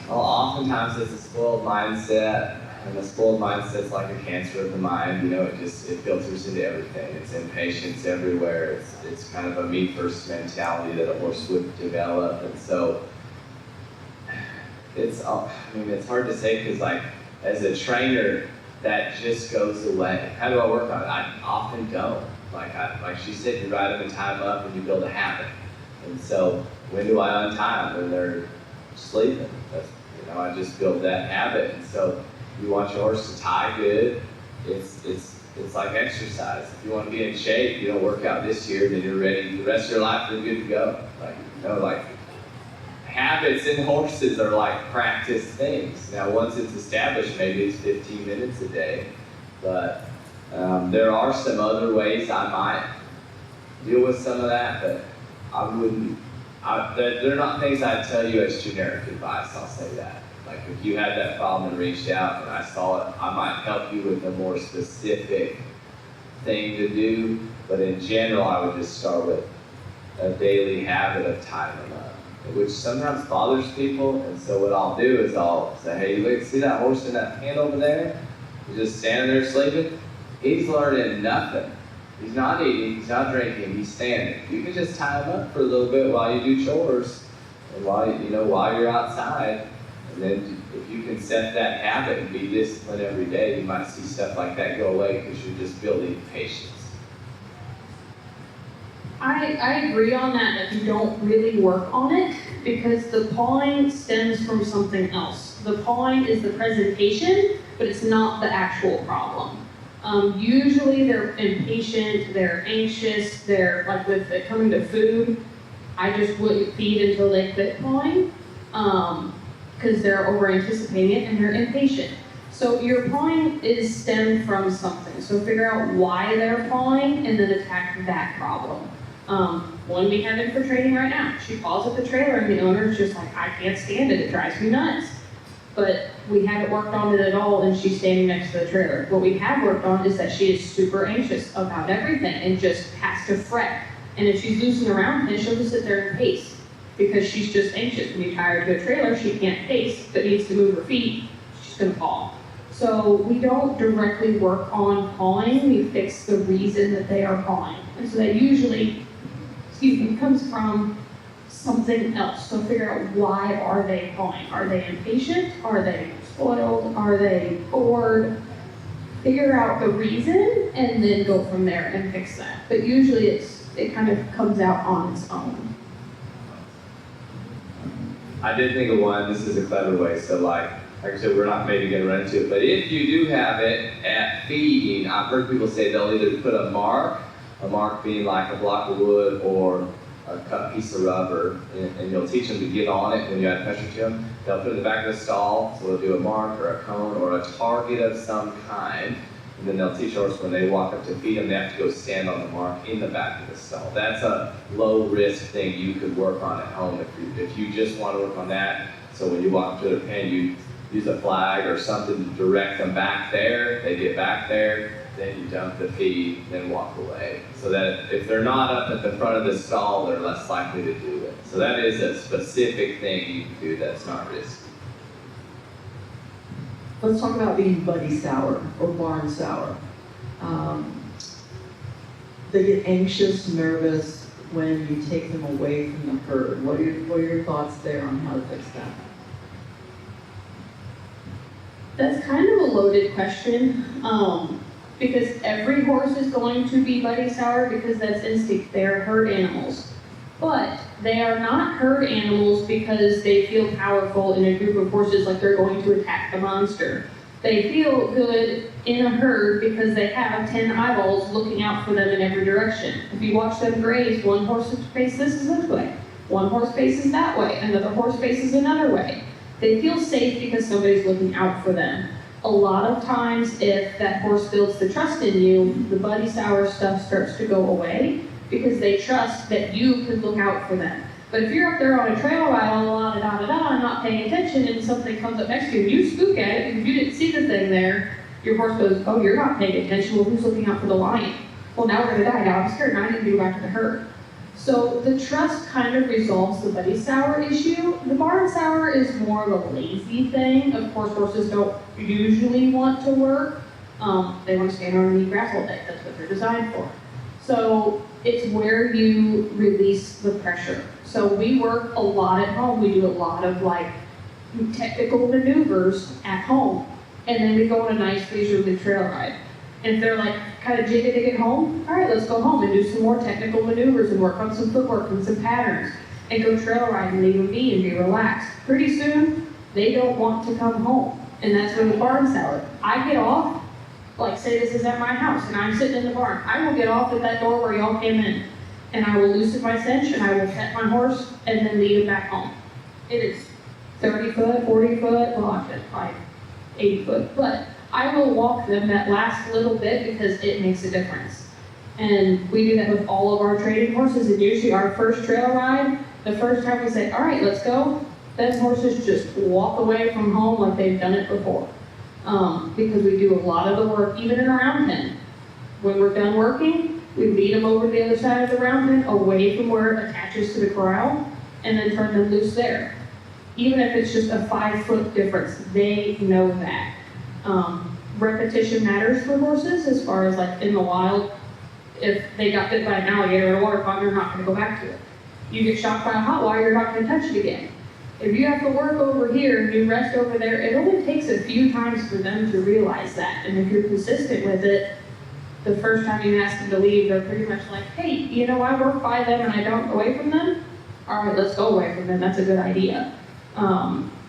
[SPEAKER 4] oftentimes it's a spoiled mindset, and a spoiled mindset's like a cancer of the mind. It filters into everything. It's impatience everywhere. It's kind of a me first mentality that a horse would develop, and so it's hard to say, because like as a trainer, that just goes away. How do I work on it? I often don't. Like she said, you ride them and tie them up and you build a habit. And so when do I untie them? When they're sleeping. I just build that habit. And so you want your horse to tie good. It's like exercise. If you want to be in shape, you don't work out this year, then you're ready. The rest of your life, you're good to go. Habits in horses are like practice things. Now, once it's established, maybe it's 15 minutes a day, but there are some other ways I might deal with some of that, but I wouldn't. They're not things I'd tell you as generic advice, I'll say that. Like if you had that problem and reached out and I saw it, I might help you with a more specific thing to do, but in general, I would just start with a daily habit of tying them up, which sometimes bothers people. And so what I'll do is I'll say, hey, look, see that horse in that pen over there? He's just standing there sleeping. He's learning nothing. He's not eating, he's not drinking, he's standing. You can just tie him up for a little bit while you do chores and while you're outside. And then if you can set that habit and be disciplined every day, you might see stuff like that go away, because you're just building patience.
[SPEAKER 2] I agree on that you don't really work on it because the pawing stems from something else. The pawing is the presentation, but it's not the actual problem. Usually they're impatient, they're anxious, they're like with it coming to food, I just wouldn't feed until they quit pawing because they're over anticipating it and they're impatient. So your pawing is stemmed from something. So figure out why they're pawing and then attack that problem. One we have in for training right now. She paws at the trailer and the owner's just like, I can't stand it, it drives me nuts. But we haven't worked on it at all and she's standing next to the trailer. What we have worked on is that she is super anxious about everything and just has to fret. And if she's loosing around, then she'll just sit there and pace because she's just anxious. When you tie her to a trailer, she can't pace but needs to move her feet, she's gonna paw. So we don't directly work on pawing, we fix the reason that they are pawing. And so that usually, comes from something else. So figure out why are they pawing? Are they impatient? Are they spoiled? Are they bored? Figure out the reason and then go from there and fix that. But usually it kind of comes out on its own.
[SPEAKER 4] I did think of one, this is a clever way, so like I said, we're not maybe gonna run into it, but if you do have it at feeding, I've heard people say they'll either put a mark being like a block of wood or a cut piece of rubber, and you'll teach them to get on it when you add pressure to them. They'll put it in the back of the stall, so they'll do a mark or a cone or a target of some kind, and then they'll teach horse when they walk up to feed them, they have to go stand on the mark in the back of the stall. That's a low risk thing you could work on at home if you just want to work on that. So when you walk up to their pen, you use a flag or something to direct them back there, they get back there, then you dump the feed, then walk away. So that if they're not up at the front of the stall, they're less likely to do it. So that is a specific thing you can do that's not risky.
[SPEAKER 1] Let's talk about being buddy sour or barn sour. They get anxious, nervous when you take them away from the herd. What are your thoughts there on how to fix that?
[SPEAKER 2] That's kind of a loaded question, because every horse is going to be buddy sour because that's instinct. They are herd animals. But they are not herd animals because they feel powerful in a group of horses like they're going to attack the monster. They feel good in a herd because they have 10 eyeballs looking out for them in every direction. If you watch them graze, one horse faces this way, one horse faces that way, another horse faces another way. They feel safe because somebody's looking out for them. A lot of times, if that horse builds the trust in you, the buddy sour stuff starts to go away because they trust that you can look out for them. But if you're up there on a trail ride, not paying attention, and something comes up next to you, and you spook at it because you didn't see the thing there, your horse goes, oh, you're not paying attention, well, who's looking out for the lion? Well, now we're gonna die, now I'm scared, now I need to go back to the herd. So the trust kind of resolves the buddy sour issue. The barn sour is more of a lazy thing. Of course, horses don't usually want to work. They want to stand underneath grass all day. That's what they're designed for. So it's where you release the pressure. So we work a lot at home. We do a lot of like technical maneuvers at home. And then we go on a nice leisurely trail ride. And if they're like kind of jigging to get home, all right, let's go home and do some more technical maneuvers and work on some footwork and some patterns and go trail ride and leave them be and be relaxed. Pretty soon, they don't want to come home. And that's when the barn sour. I get off, like say this is at my house and I'm sitting in the barn. I will get off at that door where y'all came in and I will loosen my cinch and I will pet my horse and then lead him back home. It is 30 foot, 40 foot, well, I've been like 80 foot, but I will walk them that last little bit because it makes a difference. And we do that with all of our training horses. And usually our first trail ride, the first time we say, all right, let's go, those horses just walk away from home like they've done it before. Because we do a lot of the work, even in a round pen. When we're done working, we lead them over to the other side of the round pen, away from where it attaches to the corral, and then turn them loose there. Even if it's just a 5 foot difference, they know that. Repetition matters for horses as far as like in the wild. If they got bit by an alligator in a water pond, you're not going to go back to it. You get shocked by a hot wire, you're not going to touch it again. If you have to work over here and you rest over there, it only takes a few times for them to realize that. And if you're consistent with it, the first time you ask them to leave, they're pretty much like, hey, you know, I work by them and I don't go away from them. All right, let's go away from them. That's a good idea.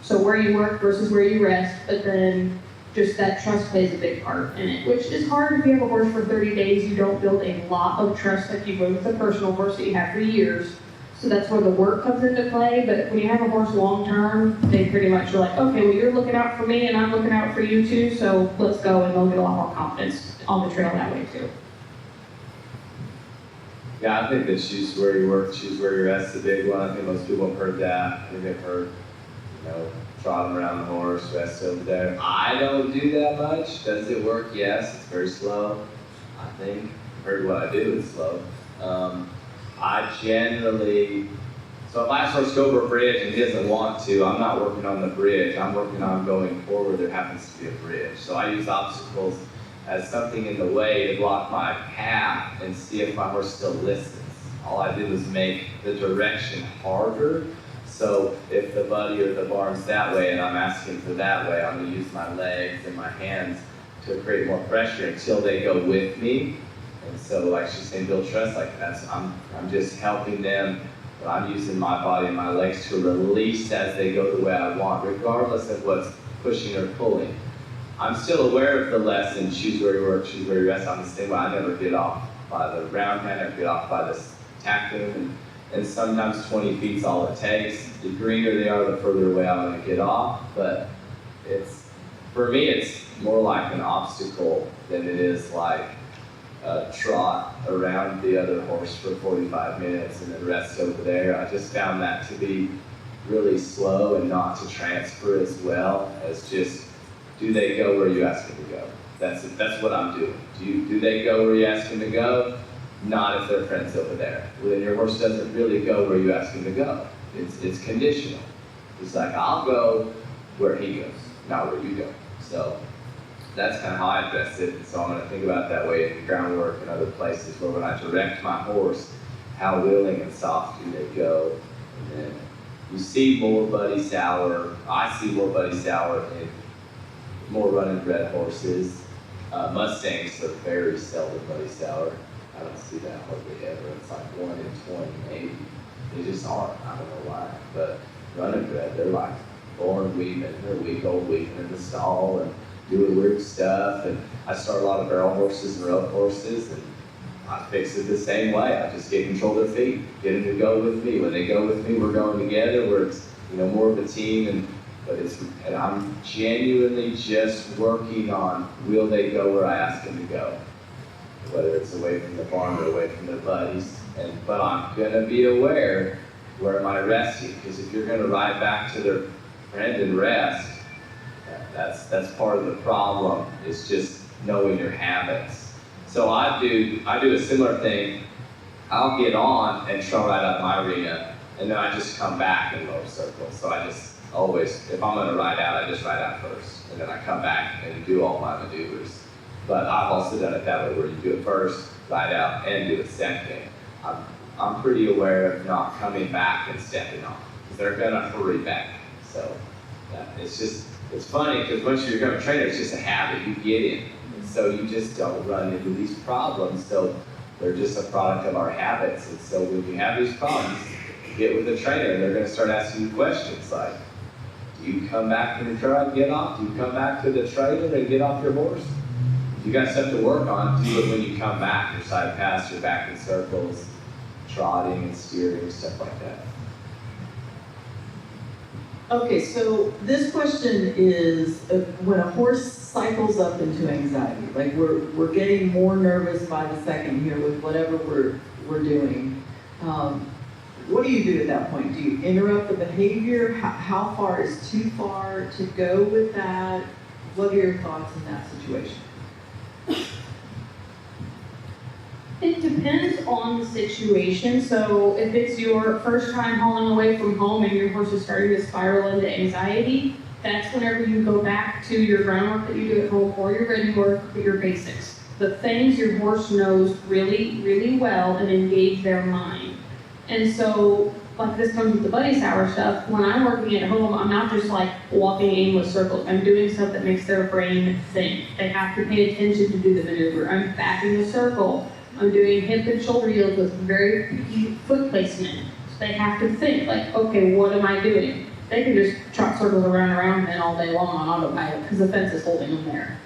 [SPEAKER 2] So where you work versus where you rest, but then just that trust plays a big part in it, which is hard if you have a horse for 30 days. You don't build a lot of trust like you would with a personal horse that you have for years. So that's where the work comes into play. But when you have a horse long term, they pretty much are like, okay, well, you're looking out for me and I'm looking out for you too. So let's go, and they'll get a lot more confidence on the trail that way too.
[SPEAKER 4] Yeah, I think that choose where you work, choose where you rest is a big one. I think most people have heard that. They've heard, you know, trotting around the horse, rest over there. I don't do that much. Does it work? Yes. It's very slow, I think. Heard what I do is slow. I generally, so if I horse go over a bridge and he doesn't want to, I'm not working on the bridge. I'm working on going forward. There happens to be a bridge. So I use obstacles as something in the way to block my path and see if my horse still listens. All I did was make the direction harder. So if the buddy or the barn's that way and I'm asking for that way, I'm gonna use my legs and my hands to create more pressure until they go with me. And so like she's saying, build trust, like I'm just helping them, but I'm using my body and my legs to release as they go the way I want, regardless of what's pushing or pulling. I'm still aware of the lesson, choose where you work, choose where you rest. I'm the same way. I never get off by the round pen, I get off by the tack boom, and sometimes 20 feet's all it takes. The greener they are, the further away I'm gonna get off, but for me, it's more like an obstacle than it is like a trot around the other horse for 45 minutes and then rest over there. I just found that to be really slow and not to transfer as well as just, do they go where you ask them to go? That's what I'm doing. Do they go where you ask them to go? Not if their friend's over there. Well, then your horse doesn't really go where you ask him to go. It's conditional. It's like, I'll go where he goes, not where you go. So that's kind of how I address it. So I'm going to think about it that way in the groundwork and other places where when I direct my horse, how willing and soft do they go? And then you see more buddy sour. I see more buddy sour in more running bred horses. Mustangs are very seldom buddy sour. I don't see that hardly ever. It's like 1 in 20 maybe. They just aren't. I don't know why. But running bred, they're like born weaving. They're week-old weaving in the stall and doing weird stuff. And I start a lot of barrel horses and rope horses, and I fix it the same way. I just get control of their feet, get them to go with me. When they go with me, we're going together. We're more of a team, and I'm genuinely just working on, will they go where I ask them to go? Whether it's away from the barn or away from their buddies. But I'm gonna be aware, where am I resting? Because if you're gonna ride back to their friend and rest, that's part of the problem, is just knowing your habits. So I do a similar thing. I'll get on and try right up my arena, and then I just come back in low circles. So I just always, if I'm gonna ride out, I just ride out first, and then I come back and do all my maneuvers. But I've also done it that way, where you do it first, ride out, and do it second. I'm pretty aware of not coming back and stepping off, because they're gonna hurry back. So it's funny, because once you're a trainer, it's just a habit, you get in. And so you just don't run into these problems. So they're just a product of our habits. And so when you have these problems, get with the trainer, and they're gonna start asking you questions like, do you come back from the trail and get off? Do you come back to the trailer and get off your horse? You got stuff to work on, do it when you come back. Your side pass, your back in circles, trotting and steering, stuff like that.
[SPEAKER 1] Okay, so this question is when a horse cycles up into anxiety, like we're getting more nervous by the second here with whatever we're doing. What do you do at that point? Do you interrupt the behavior? How far is too far to go with that? What are your thoughts in that situation?
[SPEAKER 2] It depends on the situation. So if it's your first time hauling away from home and your horse is starting to spiral into anxiety, that's whenever you go back to your groundwork that you do at home or your ready work, your basics. The things your horse knows really, really well and engage their mind. And so like this comes with the buddy sour stuff, when I'm working at home, I'm not just like walking aimless circles. I'm doing stuff that makes their brain think. They have to pay attention to do the maneuver. I'm backing a circle. I'm doing hip and shoulder yields with very picky foot placement. So they have to think like, okay, what am I doing? They can just trot circles around and around and all day long on autopilot because the fence is holding them there.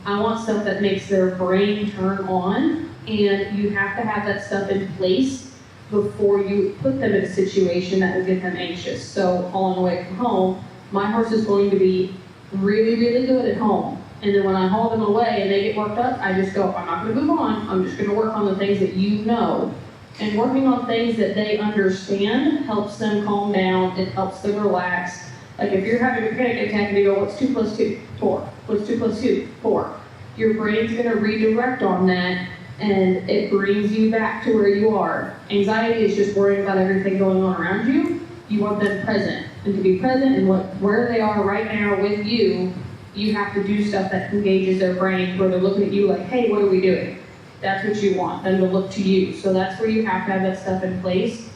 [SPEAKER 2] I want stuff that makes their brain turn on, and you have to have that stuff in place before you put them in a situation that will get them anxious. So hauling away from home, my horse is going to be really, really good at home. And then when I haul them away and they get worked up, I just go, I'm not gonna move on, I'm just gonna work on the things that you know. And working on things that they understand helps them calm down, it helps them relax. Like if you're having a panic attack and you go, what's 2 + 2? 4. What's 2 + 2? 4. Your brain's gonna redirect on that, and it brings you back to where you are. Anxiety is just worrying about everything going on around you. You want them present, and to be present in where they are right now with you, you have to do stuff that engages their brain, where they're looking at you like, hey, what are we doing? That's what you want, them to look to you. So that's where you have to have that stuff in place.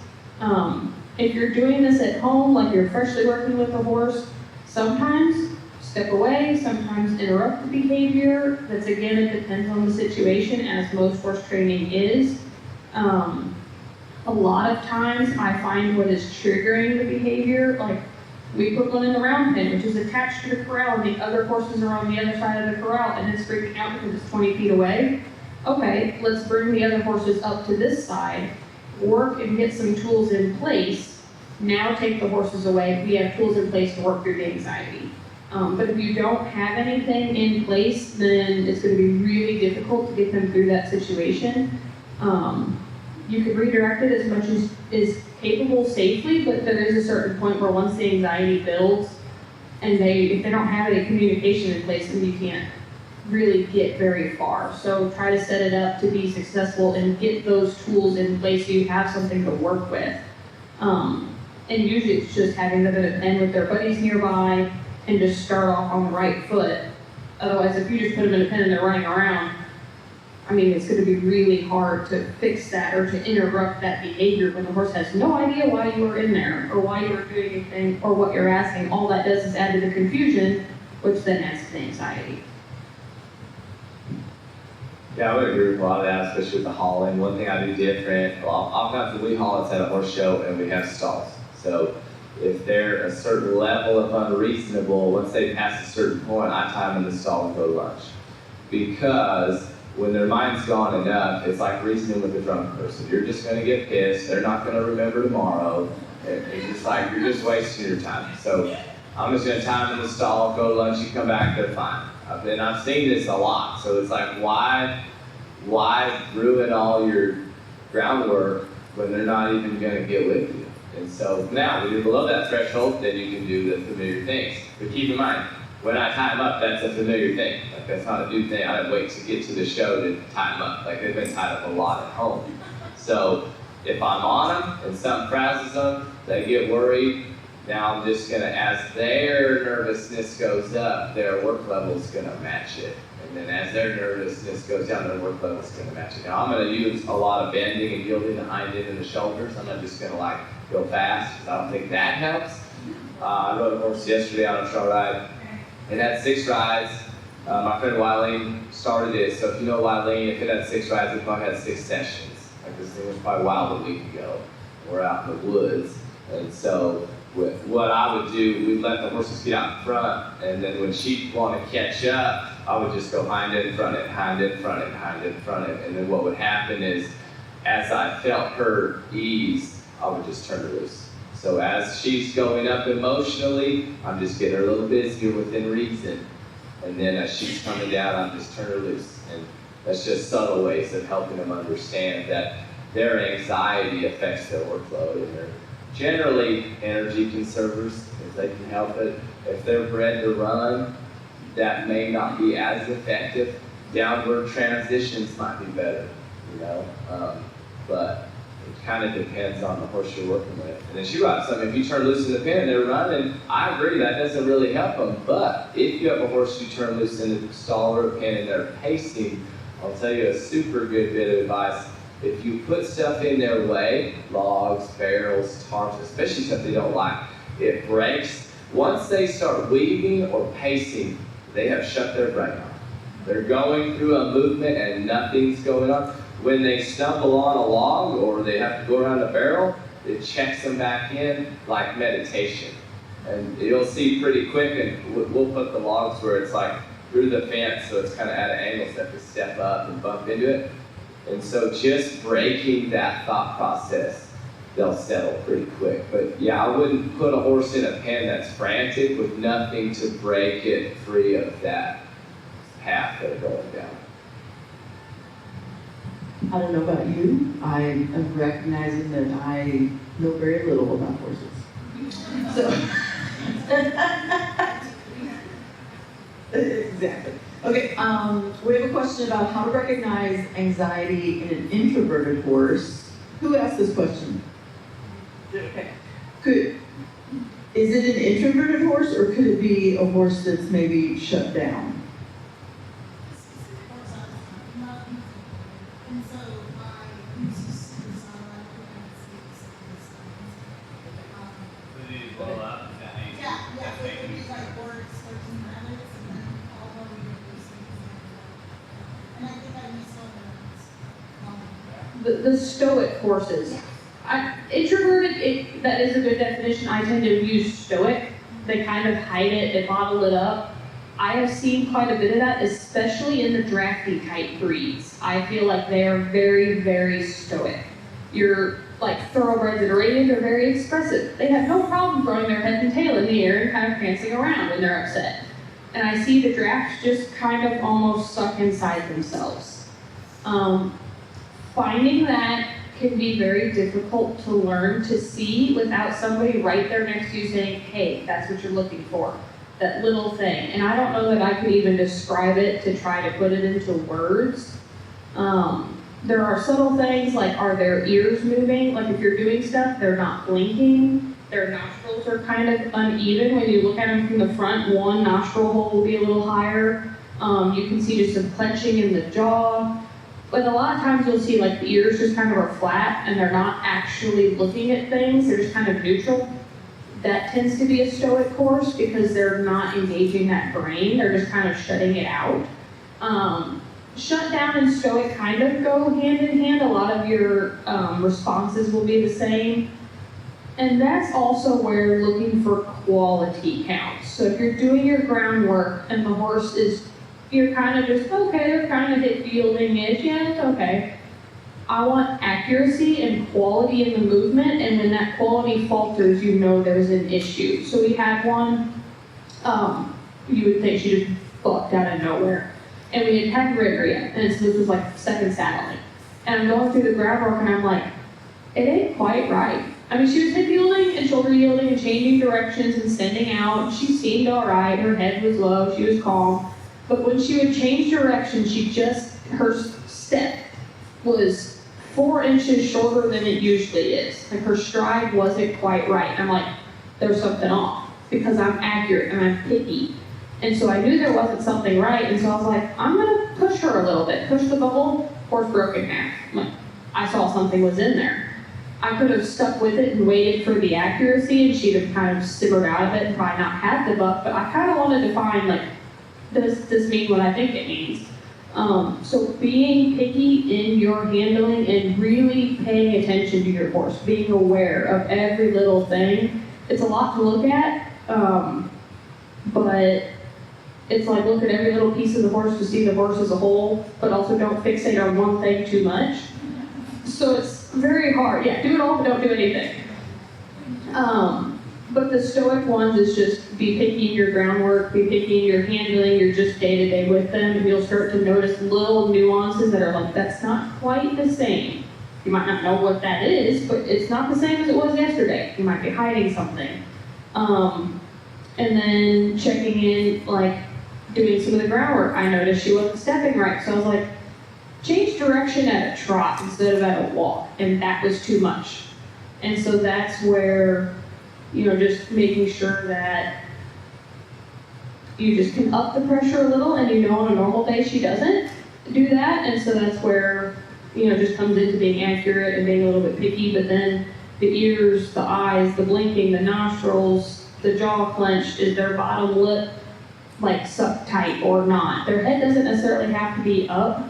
[SPEAKER 2] If you're doing this at home, like you're freshly working with a horse, sometimes step away, sometimes interrupt the behavior. That's again, it depends on the situation, as most horse training is. A lot of times I find what is triggering the behavior, like we put one in the round pen, which is attached to the corral, and the other horses are on the other side of the corral, and it's freaking out because it's 20 feet away. Okay, let's bring the other horses up to this side, work and get some tools in place. Now take the horses away. We have tools in place to work through the anxiety. But if you don't have anything in place, then it's going to be really difficult to get them through that situation. You can redirect it as much as is capable safely, but there is a certain point where once the anxiety builds, and if they don't have any communication in place, then you can't really get very far. So try to set it up to be successful and get those tools in place so you have something to work with. And usually it's just having them in a pen with their buddies nearby and just start off on the right foot. Otherwise, if you just put them in a pen and they're running around, I mean, it's going to be really hard to fix that or to interrupt that behavior when the horse has no idea why you were in there or why you were doing anything or what you're asking. All that does is add to the confusion, which then adds to the anxiety.
[SPEAKER 4] Yeah, I would agree with a lot of that, especially with the hauling. One thing I do different, oftentimes when we haul, it's at a horse show and we have stalls. So if they're a certain level of unreasonable, once they pass a certain point, I time in the stall and go to lunch. Because when their mind's gone enough, it's like reasoning with a drunk person. You're just gonna get pissed, they're not gonna remember tomorrow. It's just like, you're just wasting your time. So I'm just gonna time in the stall, go to lunch, you come back, they're fine. And I've seen this a lot, so it's like, why ruin all your groundwork when they're not even gonna get with you? And so now, when you're below that threshold, then you can do the familiar things. But keep in mind, when I tie them up, that's a familiar thing. Like, that's not a new thing. I didn't wait to get to the show to tie them up. Like, they've been tied up a lot at home. So if I'm on them and something frazzles them, they get worried. Now I'm just gonna, as their nervousness goes up, their work level is gonna match it. And then as their nervousness goes down, their work level is gonna match it. Now I'm gonna use a lot of bending and yielding the hind end and the shoulders. I'm not just gonna like go fast, because I don't think that helps. I rode a horse yesterday on a show ride, and had 6 rides. My friend Wileen started it, so if you know Wileen, if it had 6 rides, it probably had 6 sessions. Like, this thing was probably wild a week ago. We're out in the woods, and so what I would do, we'd let the horses get out in front, and then when she'd want to catch up, I would just go hind end, front end, hind end, front end, hind end, front end. And then what would happen is, as I felt her ease, I would just turn her loose. So as she's going up emotionally, I'm just getting her a little busier within reason. And then as she's coming down, I'm just turning her loose. And that's just subtle ways of helping them understand that their anxiety affects their workload, and they're generally energy conservers if they can help it. If they're bred to run, that may not be as effective. Downward transitions might be better, you know. But it kind of depends on the horse you're working with. And then she brought something, if you turn loose in the pen, they're running. I agree, that doesn't really help them. But if you have a horse you turn loose in the stall or a pen and they're pacing, I'll tell you a super good bit of advice. If you put stuff in their way, logs, barrels, tarps, especially stuff they don't like, it breaks. Once they start weaving or pacing, they have shut their brain off. They're going through a movement and nothing's going on. When they stumble on a log or they have to go around a barrel, it checks them back in like meditation. And you'll see pretty quick, and we'll put the logs where it's like through the fence, so it's kind of at an angle, so they have to step up and bump into it. And so just breaking that thought process, they'll settle pretty quick. But yeah, I wouldn't put a horse in a pen that's frantic with nothing to break it free of that path they're going down.
[SPEAKER 1] I don't know about you, I am recognizing that I know very little about horses. So. Exactly. Okay, we have a question about how to recognize anxiety in an introverted horse. Who asked this question? Okay. Is it an introverted horse, or could it be a horse that's maybe shut down?
[SPEAKER 2] The stoic horses. Introverted, that is a good definition. I tend to use stoic. They kind of hide it, they bottle it up. I have seen quite a bit of that, especially in the drafty type breeds. I feel like they are very, very stoic. Your like thoroughbreds and Arabians are very expressive. They have no problem throwing their head and tail in the air and kind of prancing around when they're upset. And I see the drafts just kind of almost suck inside themselves. Finding that can be very difficult to learn to see without somebody right there next to you saying, hey, that's what you're looking for, that little thing. And I don't know that I could even describe it to try to put it into words. There are subtle things like, are their ears moving? Like if you're doing stuff, they're not blinking. Their nostrils are kind of uneven. When you look at them from the front, one nostril hole will be a little higher. You can see just some clenching in the jaw. But a lot of times you'll see like the ears just kind of are flat and they're not actually looking at things, they're just kind of neutral. That tends to be a stoic horse because they're not engaging that brain, they're just kind of shutting it out. Shut down and stoic kind of go hand in hand. A lot of your responses will be the same. And that's also where looking for quality counts. So if you're doing your groundwork and the horse is, you're kind of just, okay, they're kind of hit fielding-ish, yeah, it's okay. I want accuracy and quality in the movement, and when that quality falters, you know there's an issue. So we had one, you would think she just bucked out of nowhere. And we hadn't ridden her yet, and this was like second saddling. And I'm going through the groundwork, and I'm like, it ain't quite right. I mean, she was hip yielding and shoulder yielding and changing directions and sending out. She seemed all right, her head was low, she was calm. But when she would change direction, her step was 4 inches shorter than it usually is. Like her stride wasn't quite right. I'm like, there's something off because I'm accurate and I'm picky. And so I knew there wasn't something right. And so I was like, I'm gonna push her a little bit. Push the bubble, horse broke in half. Like, I saw something was in there. I could have stuck with it and waited for the accuracy and she'd have kind of simmered out of it and probably not had the buck. But I kind of wanted to find like, does this mean what I think it means? So being picky in your handling and really paying attention to your horse, being aware of every little thing. It's a lot to look at, but it's like look at every little piece of the horse to see the horse as a whole, but also don't fixate on one thing too much. So it's very hard. Yeah, do it all, but don't do anything. But the stoic ones is just be picky in your groundwork, be picky in your handling, you're just day-to-day with them, and you'll start to notice little nuances that are like, that's not quite the same. You might not know what that is, but it's not the same as it was yesterday. You might be hiding something. And then checking in, like doing some of the groundwork. I noticed she wasn't stepping right, so I was like, change direction at a trot instead of at a walk, and that was too much. And so that's where, you know, just making sure that you just can up the pressure a little, and you know on a normal day she doesn't do that, and so that's where just comes into being accurate and being a little bit picky, but then the ears, the eyes, the blinking, the nostrils, the jaw clenched, is their bottom lip like sucked tight or not? Their head doesn't necessarily have to be up.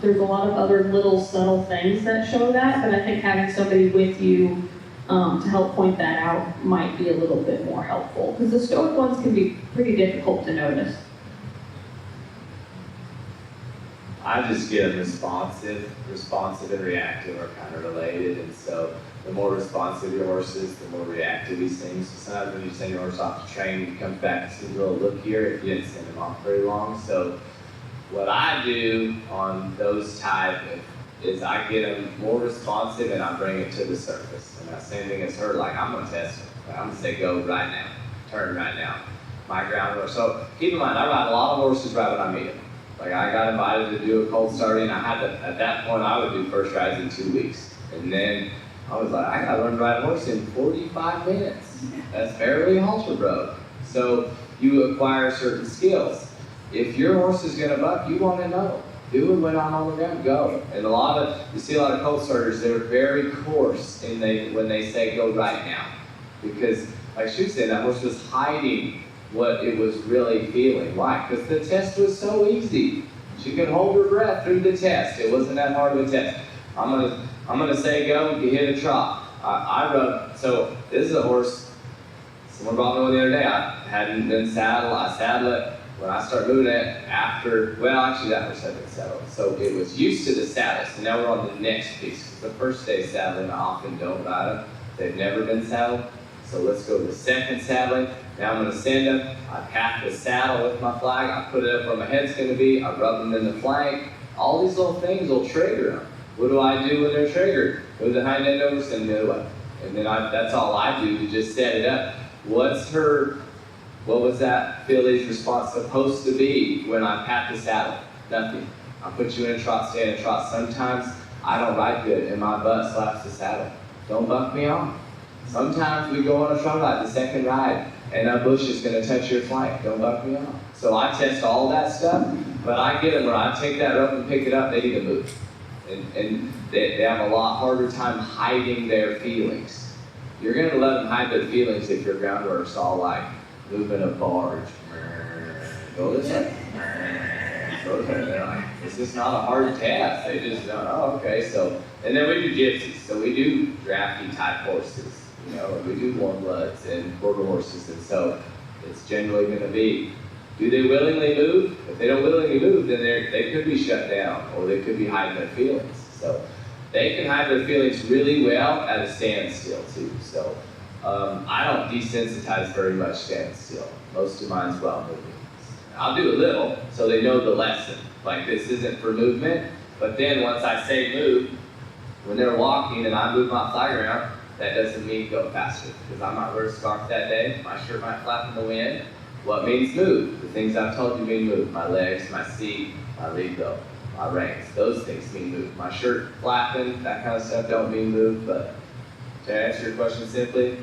[SPEAKER 2] There's a lot of other little subtle things that show that, but I think having somebody with you to help point that out might be a little bit more helpful, because the stoic ones can be pretty difficult to notice.
[SPEAKER 4] I just get them responsive. Responsive and reactive are kind of related, and so the more responsive your horse is, the more reactive he sings. So sometimes when you send your horse off to train, he comes back and sees a little look here if you didn't send him off very long. So what I do on those type is I get them more responsive and I bring it to the surface. And that same thing as her, like I'm gonna test her. Like, I'm gonna say go right now, turn right now. My ground horse. So keep in mind, I ride a lot of horses right when I meet them. Like I got invited to do a cold starting. I had to, at that point I would do first rides in 2 weeks. And then I was like, I gotta learn to ride a horse in 45 minutes. That's barely halter broke. So you acquire certain skills. If your horse is gonna buck, you wanna know. Do it when I'm on the ground, go. And you see a lot of colt starters, they're very coarse when they say go right now. Because like she said, that horse was hiding what it was really feeling. Why? Because the test was so easy. She could hold her breath through the test. It wasn't that hard of a test. I'm gonna say go, you hit a trot. So this is a horse, someone brought me one the other day. I hadn't been saddled. I saddled it. When I start moving it actually that horse had been saddled. So it was used to the saddle. So now we're on the next piece. The first day saddling, I often don't ride them. They've never been saddled. So let's go to the second saddling. Now I'm gonna send them. I pat the saddle with my flag. I put it up where my head's gonna be. I rub them in the flank. All these little things will trigger them. What do I do when they're triggered? Move the hind end over, send them the other way. And then that's all I do to just set it up. What was that filly's response supposed to be when I pat the saddle? Nothing. I put you in a trot, stay in a trot. Sometimes I don't ride good and my butt slaps the saddle. Don't buck me off. Sometimes we go on a trot ride, the second ride, and a bush is gonna touch your flank. Don't buck me off. So I test all that stuff, but I get them where I take that rope and pick it up, they need to move. And they have a lot harder time hiding their feelings. You're gonna let them hide their feelings if your ground work's all like moving a barge. Go this way. Go this way. They're like, this is not a hard test. They just don't, okay. So, and then we do gypsies. So we do drafty type horses, and we do warm bloods and quarter horses. And so it's generally gonna be, do they willingly move? If they don't willingly move, then they could be shut down or they could be hiding their feelings. So they can hide their feelings really well at a standstill too. So I don't desensitize very much standstill. Most of mine's well moving. I'll do a little so they know the lesson. Like this isn't for movement, but then once I say move, when they're walking and I move my flag around, that doesn't mean go faster because I might wear a scarf that day. My shirt might flap in the wind. What means move? The things I've told you mean move. My legs, my seat, my lead belt, my reins. Those things mean move. My shirt flapping, that kind of stuff don't mean move, but to answer your question simply, if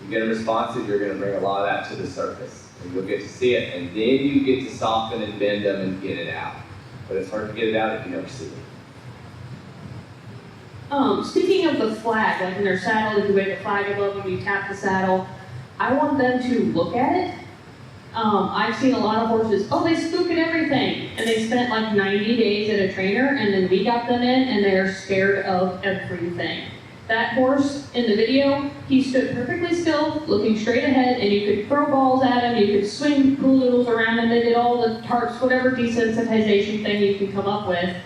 [SPEAKER 4] you get them responsive, you're going to bring a lot of that to the surface. And you'll get to see it, and then you get to soften and bend them and get it out. But it's hard to get it out if you never see it.
[SPEAKER 2] Speaking of the flag, like when they're saddled, if you wave the flag above them, you tap the saddle, I want them to look at it. I've seen a lot of horses, they spook at everything. And they spent like 90 days at a trainer, and then we got them in, and they're scared of everything. That horse in the video, he stood perfectly still, looking straight ahead, and you could throw balls at him, you could swing pool noodles around him, they did all the tarps, whatever desensitization thing you can come up with.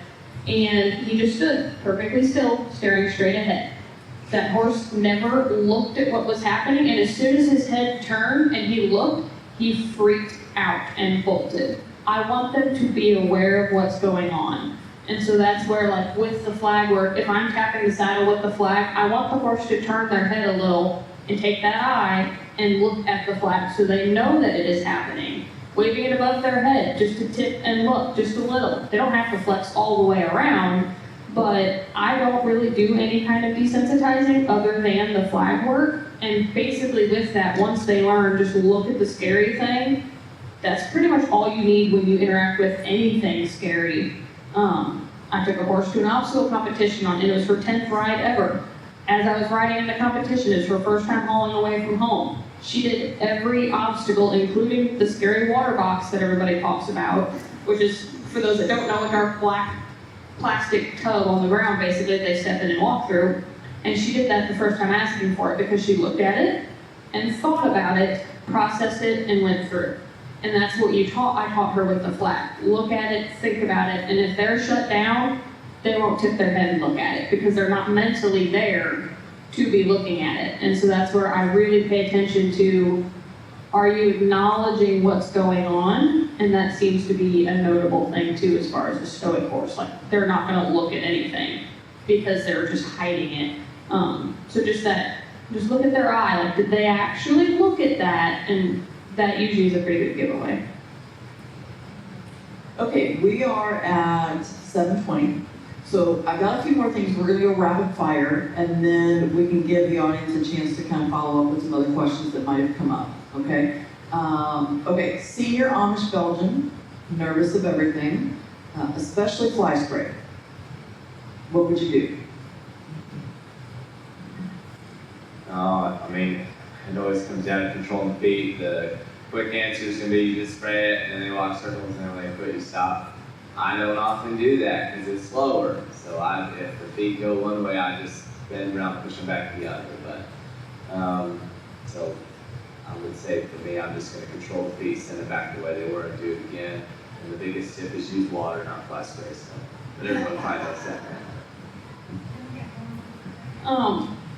[SPEAKER 2] And he just stood perfectly still, staring straight ahead. That horse never looked at what was happening, and as soon as his head turned and he looked, he freaked out and bolted. I want them to be aware of what's going on. And so that's where, like with the flag work, if I'm tapping the saddle with the flag, I want the horse to turn their head a little and take that eye and look at the flag so they know that it is happening. Waving it above their head, just to tip and look, just a little. They don't have to flex all the way around, but I don't really do any kind of desensitizing other than the flag work. And basically with that, once they learn, just look at the scary thing, that's pretty much all you need when you interact with anything scary. I took a horse to an obstacle competition and it was her 10th ride ever. As I was riding in the competition, it was her first time hauling away from home. She did every obstacle, including the scary water box that everybody talks about, which is, for those that don't know, like our black plastic tub on the ground, basically, they step in and walk through. And she did that the first time asking for it because she looked at it and thought about it, processed it, and went through. And that's what I taught her with the flat. Look at it, think about it, and if they're shut down, they won't tip their head and look at it because they're not mentally there to be looking at it. And so that's where I really pay attention to, are you acknowledging what's going on? And that seems to be a notable thing too as far as the stoic horse. Like, they're not gonna look at anything because they're just hiding it. So just look at their eye, like, did they actually look at that? And that usually is a pretty good giveaway.
[SPEAKER 1] Okay, we are at 7:20. So I've got a few more things. We're gonna go rapid fire, and then we can give the audience a chance to kind of follow up with some other questions that might have come up, okay? Okay, senior Amish Belgian, nervous of everything, especially fly spray. What would you do?
[SPEAKER 4] I mean, it always comes down to controlling the feet. The quick answer is going to be you just spray it, and then they walk circles, and then when they quit, you stop. I don't often do that because it's slower. So if the feet go one way, I just bend around, push them back the other. But so I would say for me, I'm just going to control the feet, send them back the way they were, and do it again. And the biggest tip is use water, not fly spray. So, but everyone probably knows that.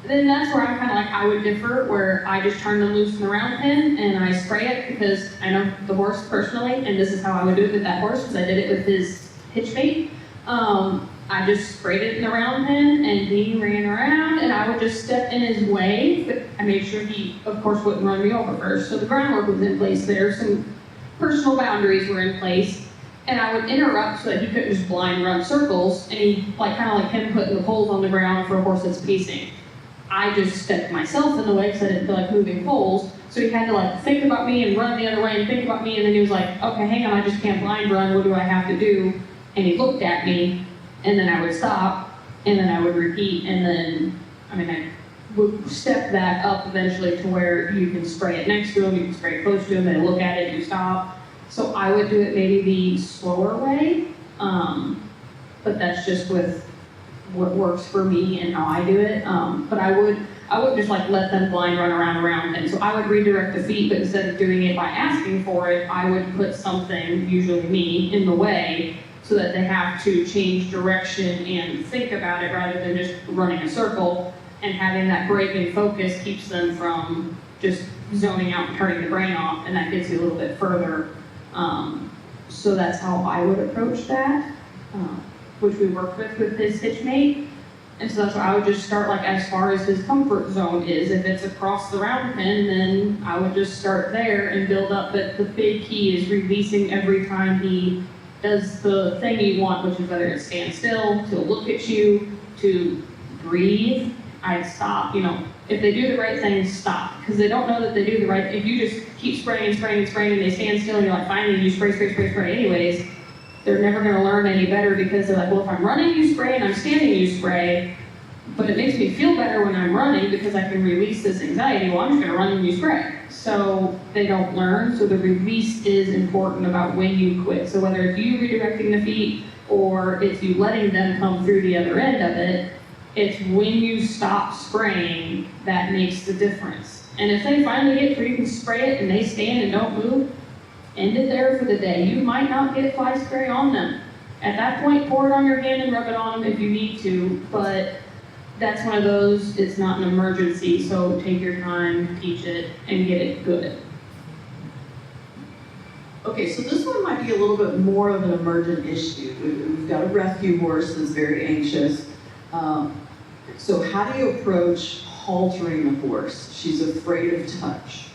[SPEAKER 2] Then that's where I'm kind of like, I would differ, where I just turn them loose in the round pen and I spray it because I know the horse personally, and this is how I would do it with that horse because I did it with his hitch bait. I just sprayed it in the round pen and he ran around and I would just step in his way, but I made sure he, of course, wouldn't run me over first. So the groundwork was in place there, some personal boundaries were in place, and I would interrupt so that he couldn't just blind run circles, and he, like, kind of like him putting the poles on the ground for a horse that's pacing. I just stepped myself in the way because I didn't feel like moving poles. So he had to like think about me and run the other way and think about me, and then he was like, okay, hang on, I just can't blind run, what do I have to do? And he looked at me, and then I would stop, and then I would repeat, and then, I would step that up eventually to where you can spray it next to him, you can spray it close to him, they look at it, you stop. So I would do it maybe the slower way, but that's just with what works for me and how I do it. But I wouldn't just like let them blind run around and so I would redirect the feet, but instead of doing it by asking for it, I would put something, usually me, in the way so that they have to change direction and think about it rather than just running a circle, and having that break and focus keeps them from just zoning out and turning the brain off, and that gets you a little bit further. So that's how I would approach that. Which we worked with his hitchmate. And so that's why I would just start like as far as his comfort zone is. If it's across the round pen, then I would just start there and build up. But the big key is releasing every time he does the thing you want, which is whether it's stand still, to look at you, to breathe. I'd stop, if they do the right thing, stop. Because they don't know that they do the right, if you just keep spraying and they stand still and you're like, finally you spray anyways, they're never going to learn any better because they're like, well, if I'm running, you spray, and I'm standing, you spray. But it makes me feel better when I'm running because I can release this anxiety. Well, I'm just going to run and you spray. So they don't learn. So the release is important about when you quit. So whether it's you redirecting the feet or it's you letting them come through the other end of it, it's when you stop spraying that makes the difference. And if they finally get where you can spray it and they stand and don't move, end it there for the day. You might not get fly spray on them. At that point, pour it on your hand and rub it on them if you need to, but that's one of those, it's not an emergency, so take your time, teach it, and get it good.
[SPEAKER 1] Okay, so this one might be a little bit more of an emergent issue. We've got a rescue horse that's very anxious. So how do you approach haltering the horse? She's afraid of touch.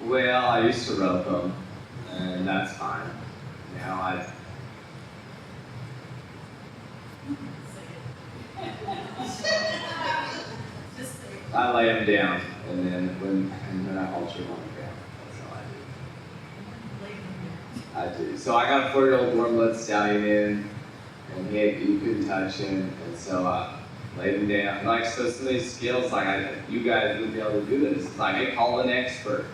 [SPEAKER 4] Well, I used to rope them, and that's fine. Now I lay them down, and then when I halter them on the ground, that's all I do. I do. So I got a 4-year-old warm-blood stallion in, and you couldn't touch him, and so I laid him down. Like, so some of these skills, like you guys would be able to do this. It's like, hey, call an expert.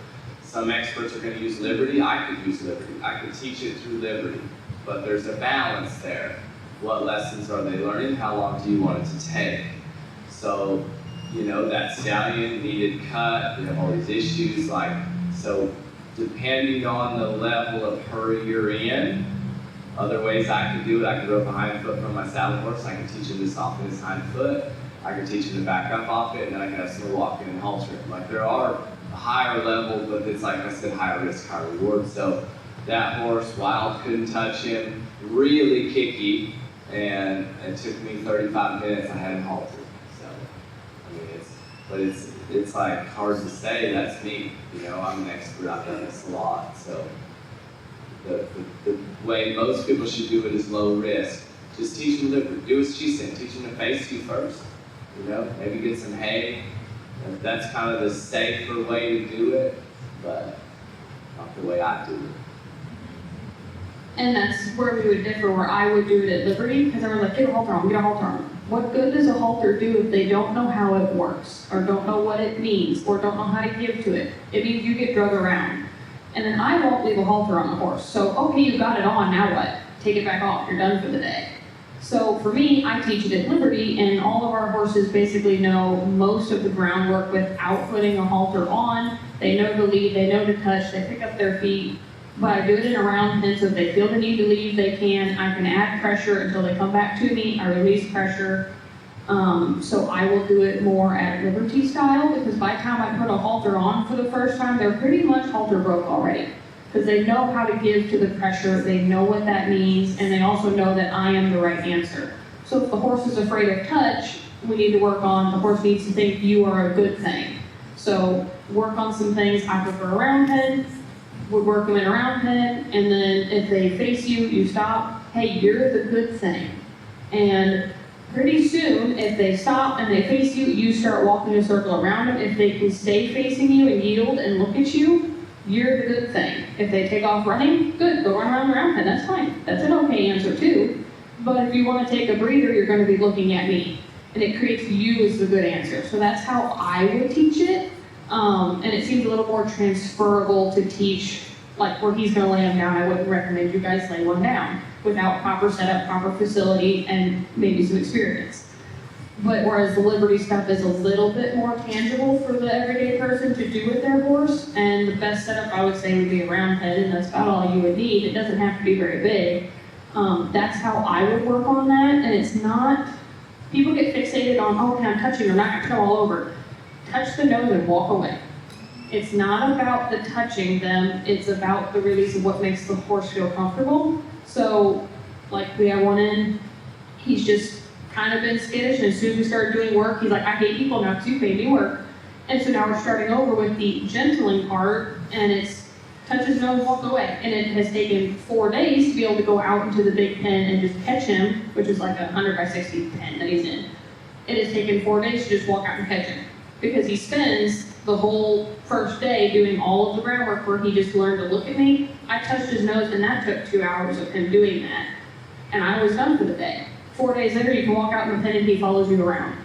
[SPEAKER 4] Some experts are going to use Liberty. I could use Liberty. I could teach it through Liberty, but there's a balance there. What lessons are they learning? How long do you want it to take? So, you know, that stallion needed cut. We have all these issues, like, so depending on the level of hurry you're in, other ways I could do it, I could go behind foot from my saddle horse. I could teach him to soften his hind foot. I could teach him to back up off it, and then I could have someone walk in and halter him. Like, there are a higher level, but it's like I said, higher risk, higher reward. So that horse, Wild, couldn't touch him, really kicky, and it took me 35 minutes. I had him haltered. So, I mean, it's like hard to say. That's me. You know, I'm an expert. I've done this a lot. So the way most people should do it is low risk. Just teach them Liberty. Do as she said. Teach them to face you first. You know, maybe get some hay. That's kind of the safer way to do it, but not the way I do it.
[SPEAKER 2] And that's where we would differ, where I would do it at Liberty, because everyone's like, get a halter on, get a halter on. What good does a halter do if they don't know how it works, or don't know what it means, or don't know how to give to it? It means you get drug around. And then I won't leave a halter on the horse. So, okay, you got it on, now what? Take it back off, you're done for the day. So for me, I teach it at Liberty, and all of our horses basically know most of the groundwork without putting a halter on. They know to lead, they know to touch, they pick up their feet. But I do it in a round pen, so if they feel the need to leave, they can. I can add pressure until they come back to me. I release pressure. So I will do it more at Liberty style, because by the time I put a halter on for the first time, they're pretty much halter broke already. Because they know how to give to the pressure, they know what that means, and they also know that I am the right answer. So if the horse is afraid of touch, we need to work on, the horse needs to think you are a good thing. So work on some things. I prefer a round pen. Would work them in a round pen, and then if they face you, you stop. Hey, you're the good thing. And pretty soon, if they stop and they face you, you start walking a circle around them. If they can stay facing you and yield and look at you, you're the good thing. If they take off running, good, go run around the round pen, that's fine. That's an okay answer too. But if you want to take a breather, you're going to be looking at me. And it creates you as the good answer. So that's how I would teach it. And it seems a little more transferable to teach, like where he's going to lay him down. I wouldn't recommend you guys lay one down without proper setup, proper facility, and maybe some experience. But whereas the Liberty stuff is a little bit more tangible for the everyday person to do with their horse, and the best setup I would say would be a round head, and that's about all you would need. It doesn't have to be very big. That's how I would work on that, and it's not, people get fixated on, oh, okay, I'm touching, I'm not going to come all over. Touch the nose and walk away. It's not about the touching them, it's about the release of what makes the horse feel comfortable. So, like we have one in, he's just kind of been skittish, and as soon as we started doing work, he's like, I hate people now because you made me work. And so now we're starting over with the gentling part, and it's touch his nose, walk away. And it has taken 4 days to be able to go out into the big pen and just catch him, which is like a 100 by 60 pen that he's in. It has taken 4 days to just walk out and catch him, because he spends the whole first day doing all of the groundwork where he just learned to look at me. I touched his nose, and that took 2 hours of him doing that. And I was done for the day. 4 days later, you can walk out in the pen and he follows you around.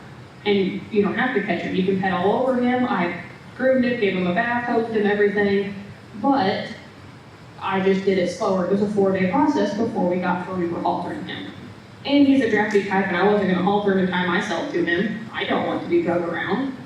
[SPEAKER 2] And you don't have to catch him. You can pet all over him. I groomed him, gave him a bath, hosed him, everything. But I just did it slower. It was a 4-day process before we got where we were haltering him. And he's a drafty type, and I wasn't going to halter him and tie myself to him. I don't want to be drug around.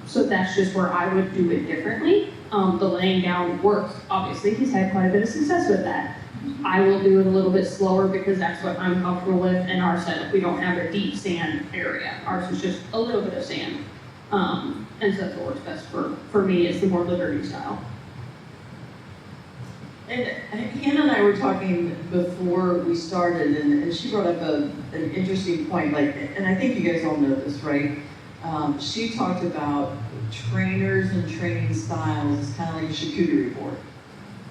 [SPEAKER 2] So that's just where I would do it differently. The laying down works. Obviously, he's had quite a bit of success with that. I will do it a little bit slower because that's what I'm comfortable with in our setup. We don't have a deep sand area. Ours is just a little bit of sand. And so that's what works best for me, is the more Liberty style.
[SPEAKER 1] And Hannah and I were talking before we started, and she brought up an interesting point, like, and I think you guys all know this, right? She talked about trainers and training styles is kind of like a charcuterie board.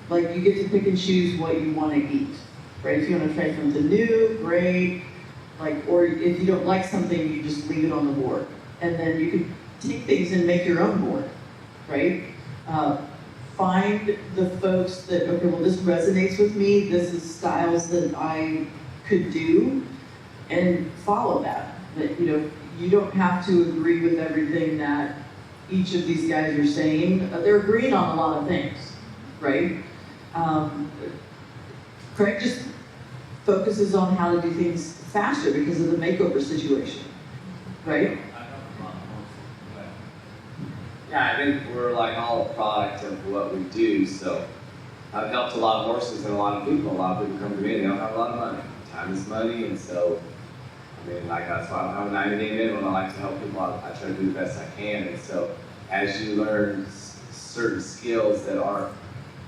[SPEAKER 1] Like, you get to pick and choose what you want to eat, right? If you want to try something new, great. Like, or if you don't like something, you just leave it on the board. And then you can take things and make your own board, right? find the folks that, okay, well, this resonates with me, this is styles that I could do, and follow that. That, you know, you don't have to agree with everything that each of these guys are saying. They're agreeing on a lot of things, right? Craig just focuses on how to do things faster because of the makeover situation, right?
[SPEAKER 4] Yeah, I think we're like all a product of what we do. So I've helped a lot of horses and a lot of people. A lot of people come to me and they don't have a lot of money. Time is money, and so I mean, like that's why I have a 90-day minimum. I like to help people out. I try to do the best I can. And so as you learn certain skills that aren't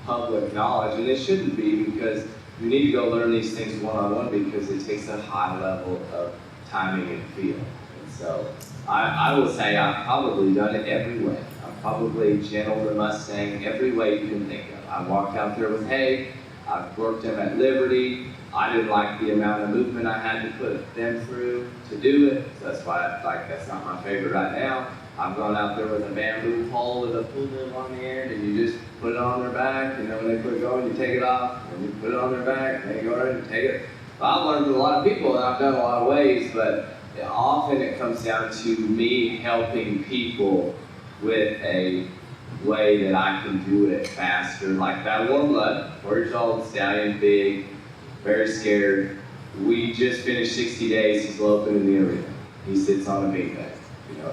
[SPEAKER 4] public knowledge, and it shouldn't be, because you need to go learn these things one-on-one because it takes a high level of timing and feel. And so I will say I've probably done it every way. I've probably gentled a Mustang every way you can think of. I walked out there with hay. I've worked them at Liberty. I didn't like the amount of movement I had to put them through to do it. So that's why that's not my favorite right now. I've gone out there with a bamboo pole with a pull bib on the end, and you just put it on their back, and then when they quit going, you take it off, and you put it on their back, and they go ahead and take it. Well, I've learned from a lot of people, and I've done a lot of ways, but often it comes down to me helping people with a way that I can do it faster. Like that warm blood, 4 years old, stallion, big, very scared. We just finished 60 days, he's loping in the arena. He sits on a beanbag, you know.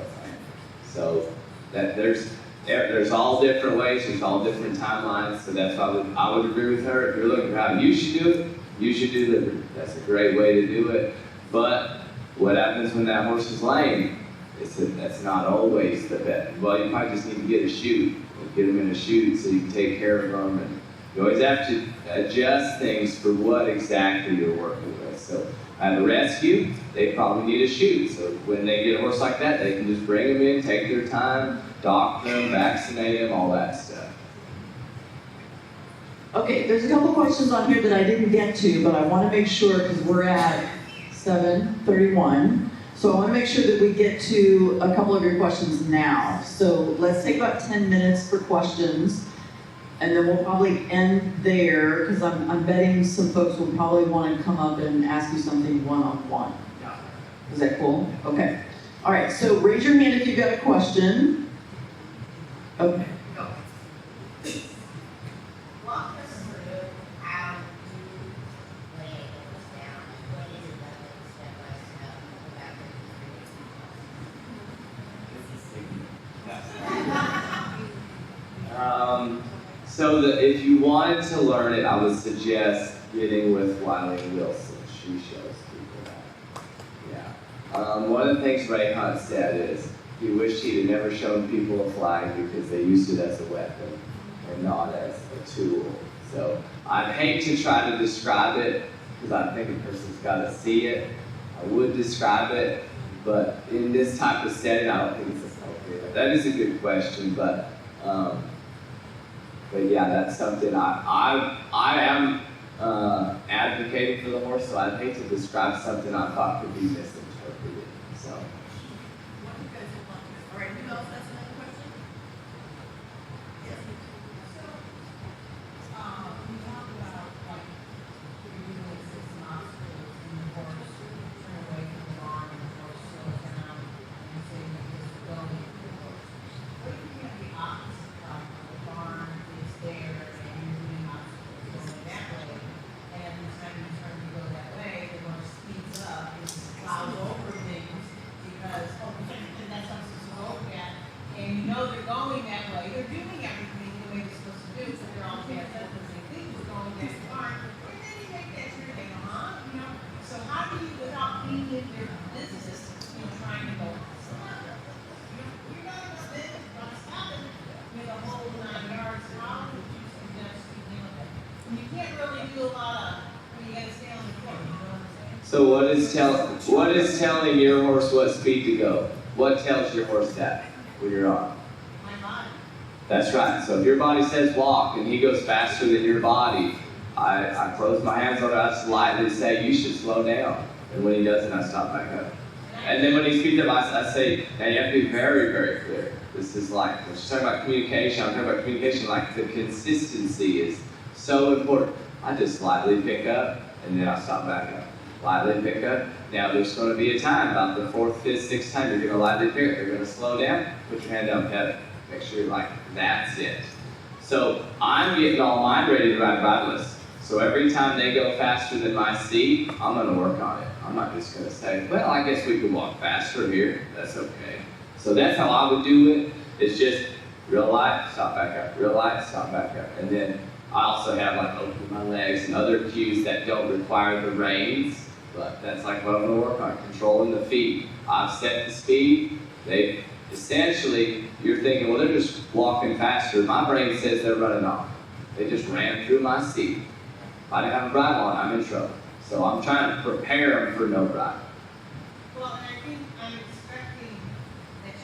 [SPEAKER 4] So that there's all different ways, there's all different timelines, so that's why I would agree with her. If you're looking for how you should do it, you should do Liberty. That's a great way to do it. But what happens when that horse is lame? That's not always the best. Well, you probably just need to get a chute, get them in a chute so you can take care of them. And you always have to adjust things for what exactly you're working with. So at a rescue, they probably need a chute. So when they get a horse like that, they can just bring them in, take their time, doctor them, vaccinate them, all that stuff.
[SPEAKER 1] Okay, there's a couple questions on here that I didn't get to, but I want to make sure, because we're at 7:31. So I want to make sure that we get to a couple of your questions now. So let's take about 10 minutes for questions, and then we'll probably end there, because I'm betting some folks will probably want to come up and ask you something one-on-one. Is that cool? Okay. All right, so raise your hand if you've got a question. Okay.
[SPEAKER 3] Walk us through how you lay this down. What is it that is step by step about
[SPEAKER 4] So if you wanted to learn it, I would suggest getting with Wiley Wilson. She shows people that. Yeah. One of the things Ray Hunt said is he wished he'd have never shown people a flag because they used it as a weapon and not as a tool. So I'd hate to try to describe it because I think a person's got to see it. I would describe it, but in this type of setting, I don't think it's appropriate. That is a good question, but yeah, that's something I am advocating for the horse, so I'd hate to describe something I thought could be misinterpreted. So.
[SPEAKER 3] What you guys are wanting. All right, who else has another question? Yes. So, we talk about like you're doing 6 obstacles and the horse turn away from the barn and the horse slows down and say you just go with the horse. What if you have the opposite problem? The barn is there and you're doing obstacles going that way, and every time you turn to go that way, the horse speeds up and plows over things because, oh, and that's how it's supposed to go at. And you know they're going that way, they're doing everything the way they're supposed to do, so they're all jazzed up and say, things are going that barn. And then you make that turn, they go, huh? You know, so how do you, without being in their business, trying to go, you're not gonna spend, not stop it with a whole 9 yards, how would you suggest you deal with that? And you can't really do a lot of, you gotta stay on the court, you know what I'm saying?
[SPEAKER 4] So what is telling your horse what speed to go? What tells your horse that when you're on?
[SPEAKER 3] My body.
[SPEAKER 4] That's right. So if your body says walk and he goes faster than your body, I close my hands on it, I slightly say you should slow down. And when he doesn't, I stop back up. And then when he speeds up, I say, now you have to be very, very clear. This is like, we're just talking about communication. I'm talking about communication, like the consistency is so important. I just lightly pick up, and then I stop back up. Lightly pick up. Now there's going to be a time, about the 4th, 5th, 6th time, you're going to lightly pick up. You're going to slow down, put your hand down, pet it. Make sure you're like, that's it. So I'm getting all mine ready to ride riderless. So every time they go faster than my seat, I'm going to work on it. I'm not just going to say, well, I guess we could walk faster here. That's okay. So that's how I would do it. It's just real light, stop back up. Real light, stop back up. And then I also have like open my legs and other cues that don't require the reins. But that's like what I'm going to work on, controlling the feet. I've set the speed. They essentially, you're thinking, well, they're just walking faster. My brain says they're running off. They just ran through my seat. If I didn't have a bridle on, I'm in trouble. So I'm trying to prepare them for no bridle.
[SPEAKER 3] Well, and I think I'm expecting that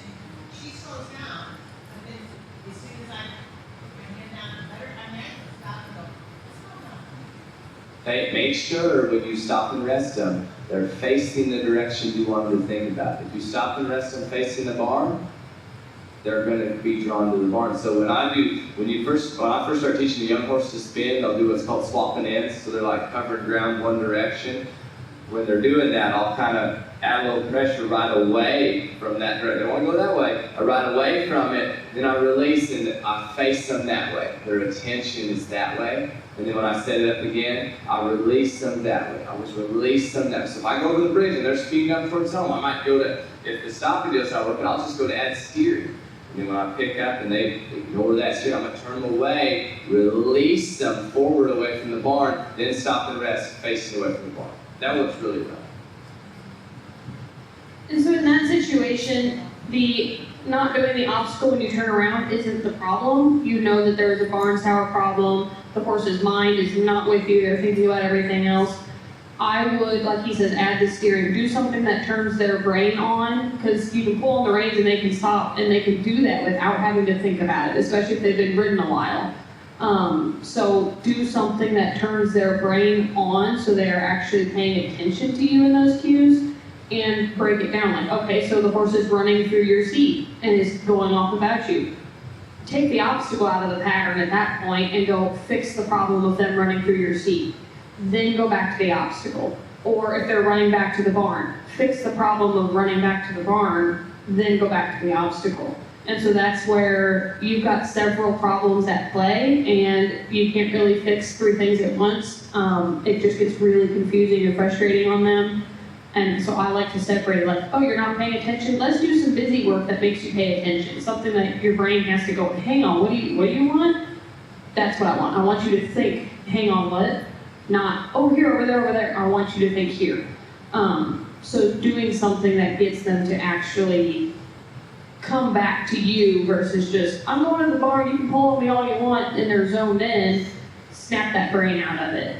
[SPEAKER 3] she slows down, and then as soon as I put my hand down and let her, I'm going to stop and go, slow down.
[SPEAKER 4] Okay, make sure when you stop and rest them, they're facing the direction you want them to think about. If you stop and rest them facing the barn, they're going to be drawn to the barn. So when I first start teaching a young horse to spin, they'll do what's called swapping ends. So they're like covering ground one direction. When they're doing that, I'll kind of add a little pressure right away from that direction. They want to go that way. I ride away from it, then I release and I face them that way. Their attention is that way. And then when I set it up again, I release them that way. I always release them that way. So if I go over the bridge and they're speeding up towards home, I might go to, if the stopping deal's not working, I'll just go to add steering. And then when I pick up and they ignore that steering, I'm going to turn them away, release them forward away from the barn, then stop and rest, facing away from the barn. That works really well.
[SPEAKER 2] And so in that situation, the not doing the obstacle when you turn around isn't the problem. You know that there is a barn tower problem. The horse's mind is not with you. They're thinking about everything else. I would, like he says, add the steering. Do something that turns their brain on, because you can pull on the reins and they can stop, and they can do that without having to think about it, especially if they've been ridden a while. So do something that turns their brain on so they're actually paying attention to you in those cues, and break it down. Like, okay, so the horse is running through your seat and is going off about you. Take the obstacle out of the pattern at that point and go fix the problem of them running through your seat. Then go back to the obstacle. Or if they're running back to the barn, fix the problem of running back to the barn, then go back to the obstacle. And so that's where you've got several problems at play, and you can't really fix 3 things at once. It just gets really confusing and frustrating on them. And so I like to separate, like, oh, you're not paying attention? Let's do some busy work that makes you pay attention. Something that your brain has to go, hang on, what do you want? That's what I want. I want you to think, hang on, what? Not, oh, here, over there. I want you to think here. So doing something that gets them to actually come back to you versus just, I'm going to the barn, you can pull on me all you want, and they're zoned in, snap that brain out of it.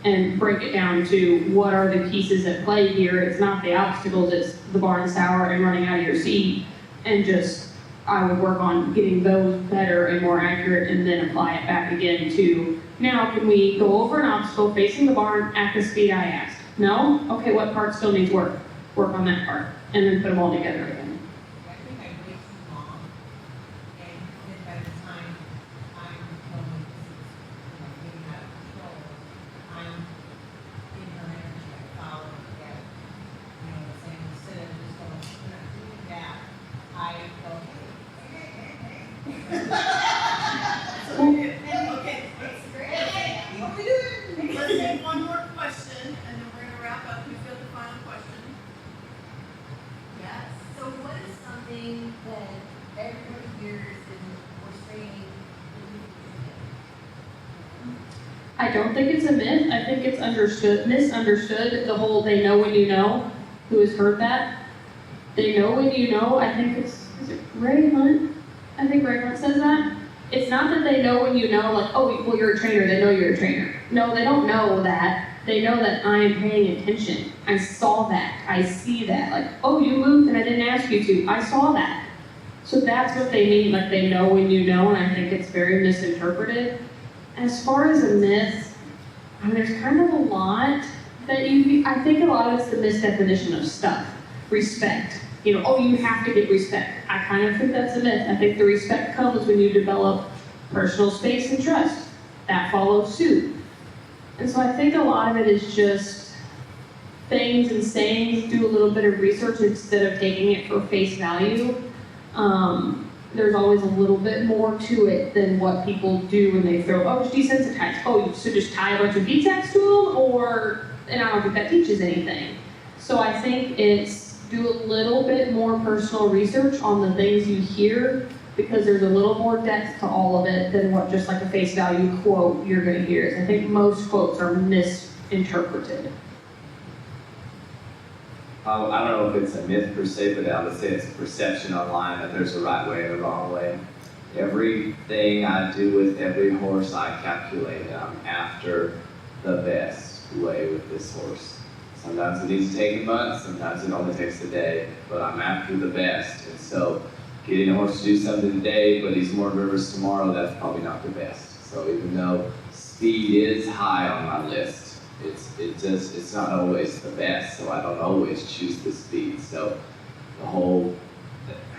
[SPEAKER 2] And break it down to what are the pieces at play here. It's not the obstacles, it's the barn sour and running out of your seat. And just, I would work on getting those better and more accurate, and then apply it back again to, now can we go over an obstacle facing the barn at the speed I asked? No? Okay, what part still needs work? Work on that part, and then put them all together again.
[SPEAKER 3] I think I wait too long, and then by the time I'm going, getting out of control, I'm in her energy, I follow her together. You know what I'm saying? Instead of just going, we're not doing that, I go, hey. So, okay, that's great. What we doing? Let's take one more question, and then we're gonna wrap up. Who's got the final question? Yes.
[SPEAKER 5] So what is something that everybody hears and we're saying
[SPEAKER 2] I don't think it's a myth. I think it's misunderstood. The whole they know when you know. Who has heard that? They know when you know. I think is it Ray Hunt? I think Ray Hunt says that. It's not that they know when you know, like, oh, well, you're a trainer. They know you're a trainer. No, they don't know that. They know that I am paying attention. I saw that. I see that. Like, oh, you moved and I didn't ask you to. I saw that. So that's what they mean. Like, they know when you know, and I think it's very misinterpreted. As far as a myth, I mean, there's kind of a lot that I think a lot of it's the misdefinition of stuff. Respect. oh, you have to get respect. I kind of think that's a myth. I think the respect comes when you develop personal space and trust. That follows suit. And so I think a lot of it is just things and sayings, do a little bit of research instead of taking it for face value. There's always a little bit more to it than what people do when they throw, oh, it's desensitized. Oh, so just tie a bunch of VTACs to them, and I don't think that teaches anything. So I think it's do a little bit more personal research on the things you hear, because there's a little more depth to all of it than what just like a face value quote you're gonna hear. I think most quotes are misinterpreted.
[SPEAKER 4] I don't know if it's a myth per se, but I would say it's a perception online that there's a right way and a wrong way. Everything I do with every horse I calculate, and I'm after the best way with this horse. Sometimes it needs to take months, sometimes it only takes a day, but I'm after the best. And so getting a horse to do something today, but he's more nervous tomorrow, that's probably not the best. So even though speed is high on my list, it's not always the best, so I don't always choose the speed. So the whole,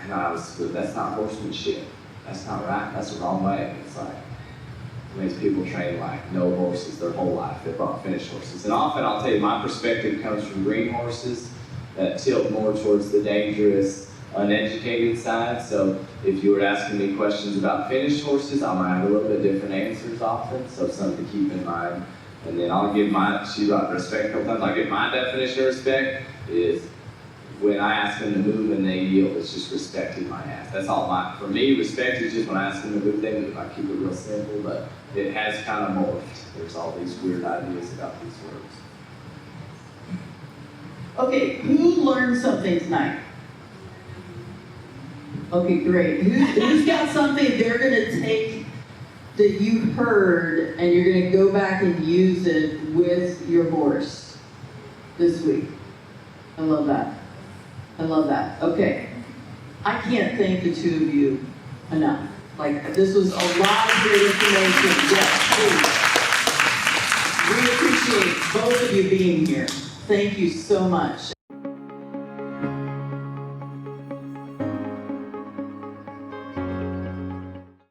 [SPEAKER 4] that's not horsemanship. That's not right, that's the wrong way. It's like, it makes people train like no horses their whole life. They brought finished horses. And often I'll tell you, my perspective comes from green horses that tilt more towards the dangerous, uneducated side. So if you were asking me questions about finished horses, I might have a little bit different answers often, so something to keep in mind. And then I'll give she brought respect a couple times. I'll give my definition of respect is when I ask them to move and they yield, it's just respecting my ask. That's all for me, respect is just when I ask them to move, they move. I keep it real simple, but it has kind of morphed. There's all these weird ideas about these words.
[SPEAKER 1] Okay, who learned something tonight? Okay, great. Who's got something they're gonna take that you heard and you're gonna go back and use it with your horse this week? I love that. I love that. Okay. I can't thank the two of you enough. Like, this was a lot of great information. Yes, please. We appreciate both of you being here. Thank you so much.